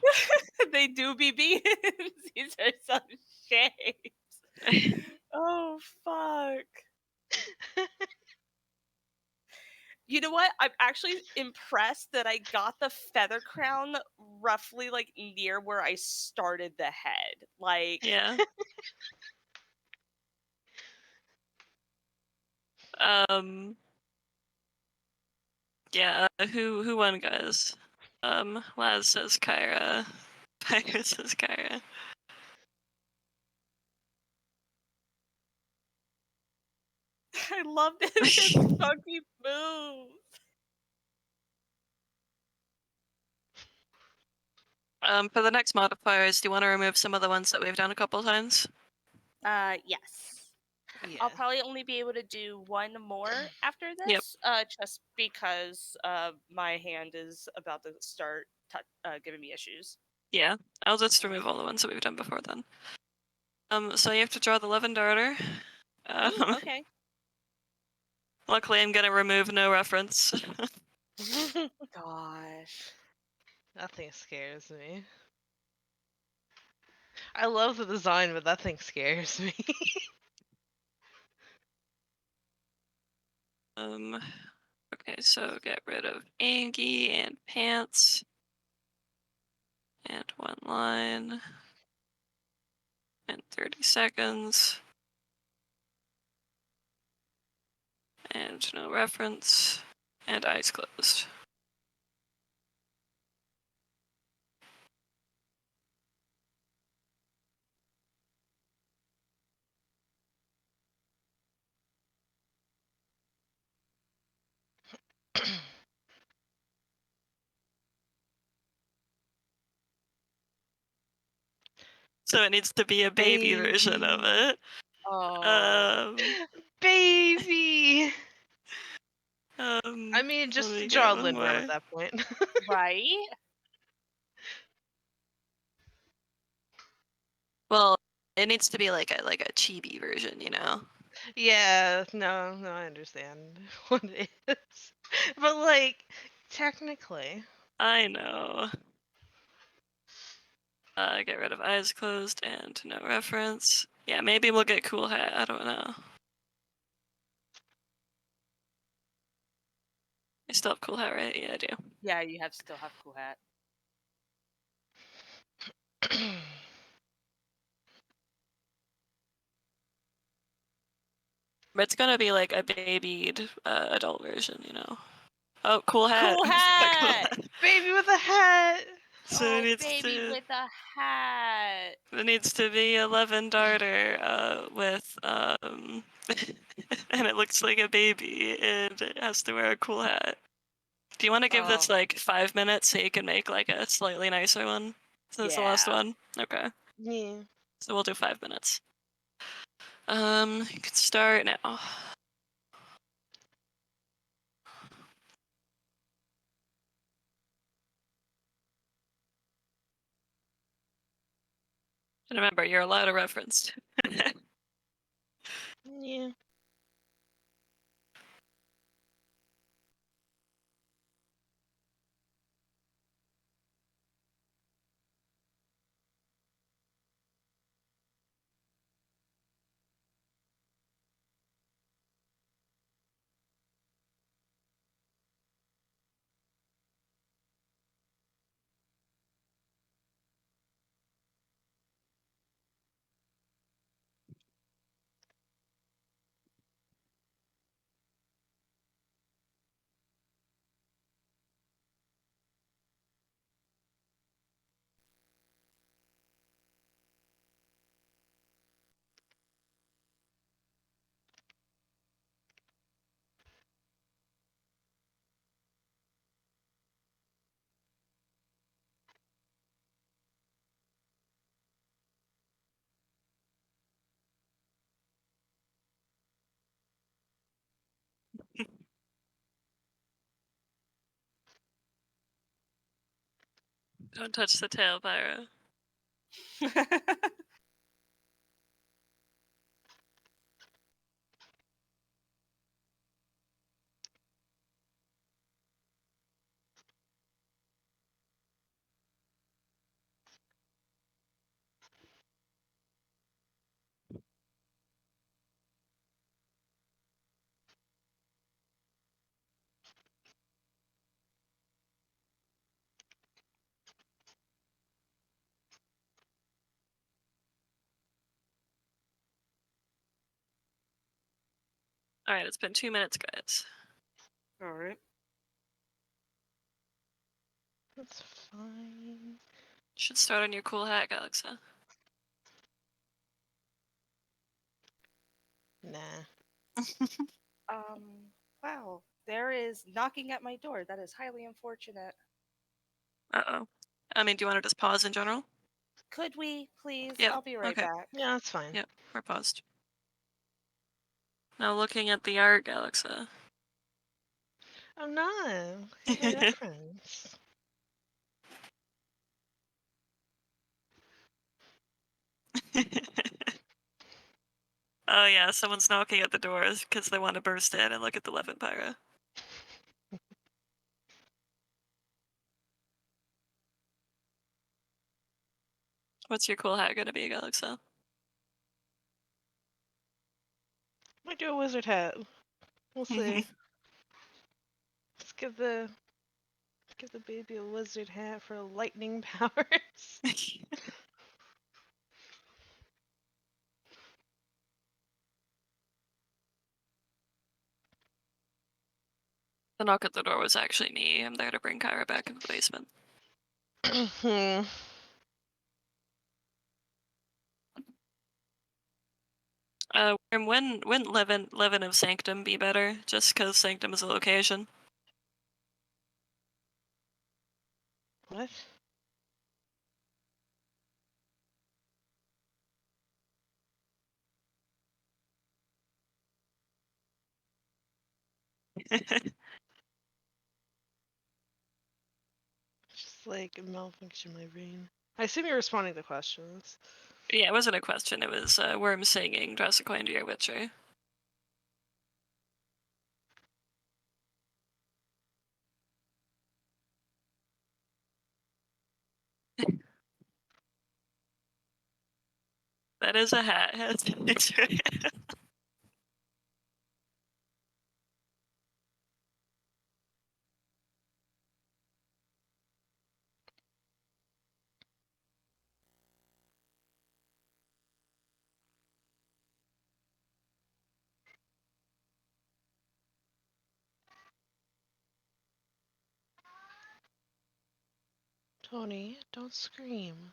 They do be beans. These are some shapes. Oh fuck. You know what? I'm actually impressed that I got the feather crown roughly like near where I started the head. Like Yeah. Yeah, who won, guys? Laz says Kyra. Kyra says Kyra. I loved it. His funky moves. For the next modifiers, do you want to remove some of the ones that we've done a couple times? Yes. Yeah. I'll probably only be able to do one more after Yep. this, just because my hand is about to start giving me issues. Yeah, I'll just remove all the ones that we've done before then. So you have to draw the Levin Darter. Okay. Luckily, I'm gonna remove no reference. Gosh. That thing scares me. I love the design, but that thing scares me. Okay, so get rid of Angie and pants. And 1 line. And 30 seconds. And no reference. And eyes closed. So it needs to be a baby version of it. Oh. Baby! I mean, Let just me draw a get one Lindwyrm more. at that point. Right? Well, it needs to be like a chibi version, you know? Yeah, no, I understand what it is. But, like, technically. I know. Get rid of eyes closed and no reference. Yeah, maybe we'll get cool hat. I don't know. I still have cool hat, right? Yeah, I do. Yeah, you still have cool hat. But it's gonna be like a babied adult version, you know? Oh, cool hat. Cool hat! Baby with a hat! So Oh, baby with a hat. it needs to be a Levin darter with and it looks like a baby and it has to wear a cool hat. Do you want to give this like 5 minutes so you can make like a slightly nicer one? So it's the last Yeah. one? Okay. Yeah. So we'll do 5 minutes. You can start now. And remember, you're allowed a reference. Yeah. Don't touch the tail, Pyro. Alright, it's been 2 minutes, guys. Alright. That's fine. Should start on your cool hat, Galaxa. Nah. Wow. There is knocking at my door. That is highly unfortunate. Uh-oh. I mean, do you want to just pause in general? Could we, please? Yeah, I'll be right okay. back. Yeah, that's fine. Yep, we're paused. Now looking at the art, Galaxa. I'm not. Look at the reference. Oh yeah, someone's knocking at the doors because they want to burst in and look at the Levin Pyro. What's your cool hat gonna be, Galaxa? Might do a wizard hat. We'll see. Let's give the Give the baby a lizard hat for lightning powers. The knock at the door was actually me. I'm there to bring Kyra back into the basement. Wouldn't Levin of Sanctum be better, just because Sanctum is a location? What? Just like a malfunction in my brain. I assume you're responding to questions. Yeah, it wasn't a question. It was Worm singing Dressicoin to your Witcher. That is a hat. Has a picture. Tony, don't scream.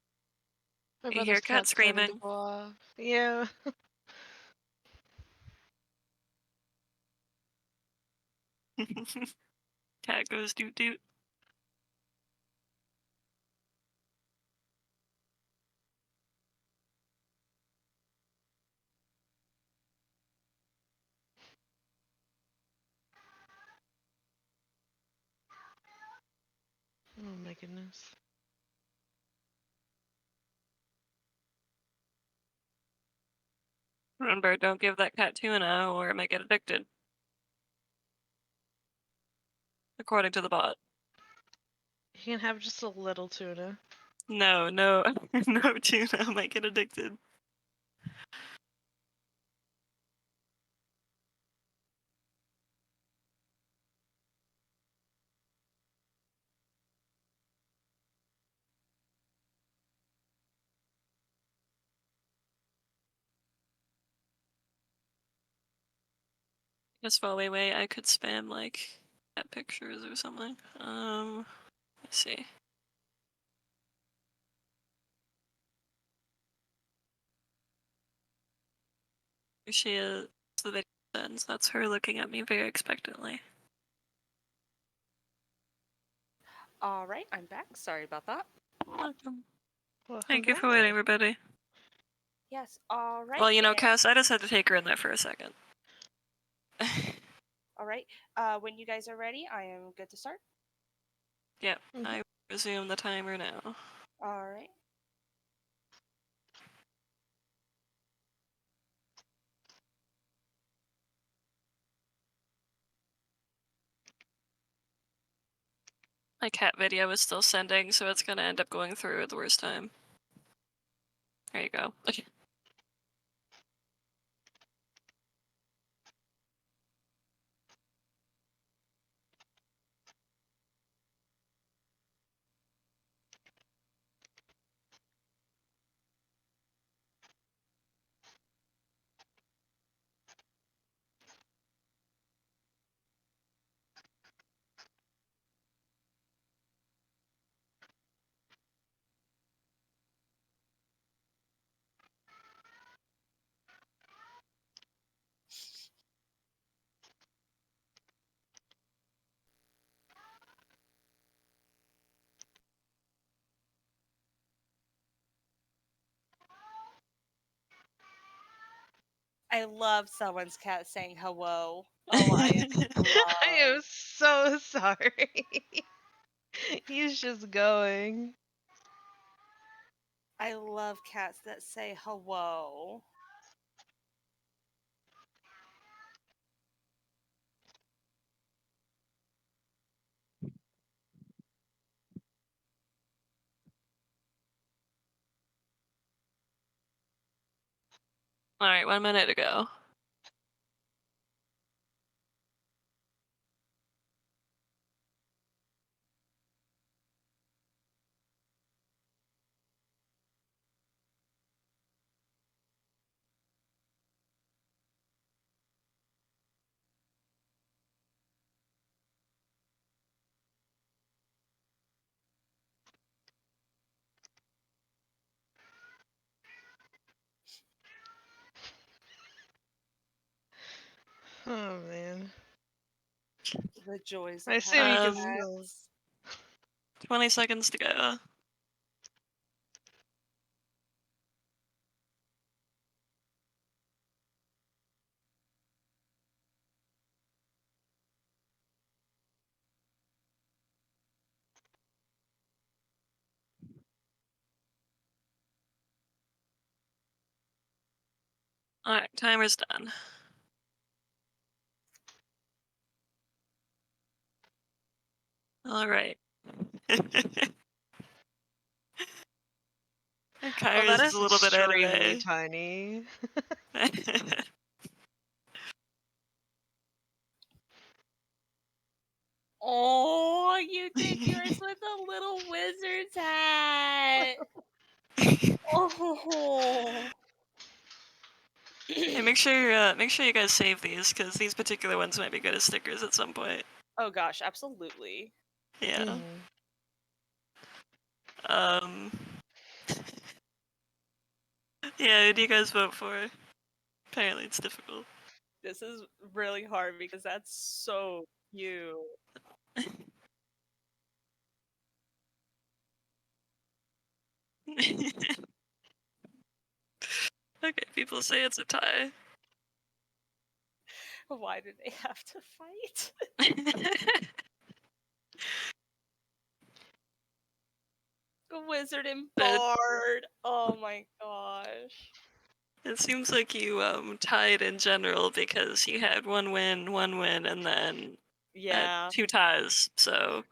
My You hear brother's cat cat's starting to screaming. go off. Yeah. Cat goes doot doot. Oh my goodness. Remember, don't give that cat tuna or it might get addicted. According to the bot. You can have just a little tuna. No, no tuna might get addicted. Guess while we wait, I could spam like cat pictures or something. Let's see. Here she is. The video ends. That's her looking at me very expectantly. All right, I'm back. Sorry about that. Welcome. Welcome Thank you back. for waiting, everybody. Yes, all right. Well, you know, Cass, I just had to take her in there for a second. All right. When you guys are ready, I am good to start. Yep, I resume the timer now. All right. My cat video is still sending, so it's gonna end up going through at the worst time. There you go. I love someone's cat saying hello. Oh, I am I am so sorry. He's just going. I love cats that say hello. Alright, 1 minute to go. Oh man. The joys I of assume you having can Um, still. cats. 20 seconds to go. Alright, timer's done. Alright. Oh, that Kyra's is is a little bit out of extremely way. tiny. Oh, you did yours with a little wizard's hat. Oh. Hey, make sure you guys save these, because these particular ones might be good as stickers at some point. Oh gosh, absolutely. Yeah. Mhm. Yeah, who do you guys vote for? Apparently it's difficult. This is really hard because that's so cute. Okay, people say it's a tie. Why do they have to fight? Wizard and But Bard. Oh my gosh. it seems like you tied in general because you had one win, and then Yeah. 2 ties. So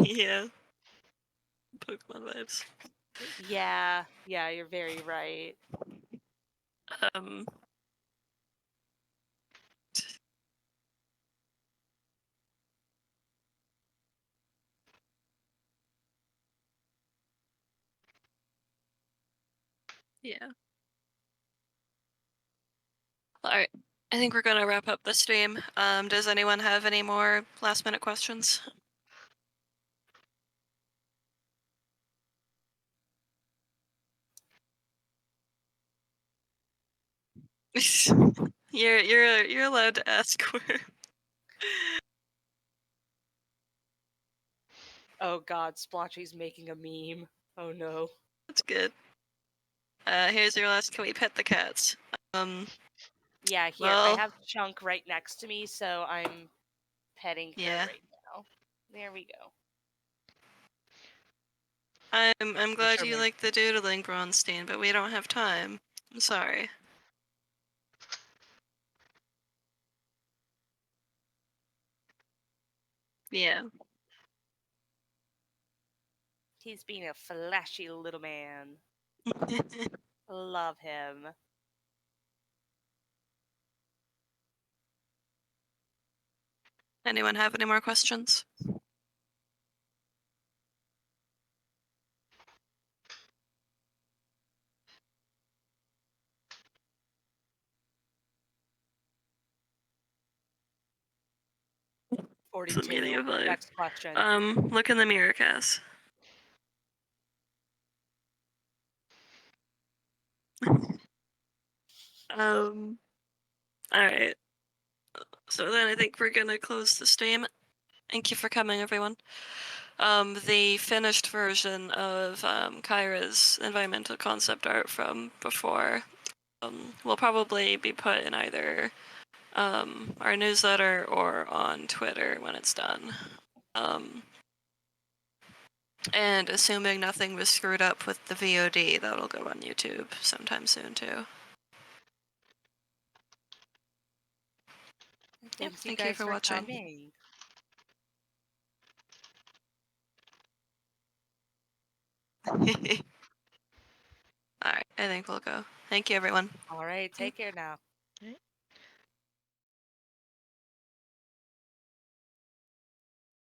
yeah, Pokemon vibes. Yeah. Yeah, you're very right. Um, yeah. All right. I think we're gonna wrap up the stream. Does anyone have any more last minute questions? You're allowed to ask for. Oh god, Splotchy's making a meme. Oh no. That's good. Here's your last. Can we pet the cats? Yeah, here. I Well, have Chunk right next to me, so I'm petting her yeah. right now. There we go. I'm glad you Charming. like the doodling, Bronstein, but we don't have time. I'm sorry. Yeah. He's being a flashy little man. Love him. Anyone have any more questions? It's the 42. media vibe. Next question. Look in the mirror, Cass. Alright. So then I think we're gonna close the stream. Thank you for coming, everyone. The finished version of Kyra's environmental concept art from before will probably be put in either our newsletter or on Twitter when it's done. And assuming nothing was screwed up with the VOD, that'll go on YouTube sometime soon too. Thanks you Thank you guys for for watching. coming. Alright, I think we'll go. Thank you, everyone. All right, take care now. Right?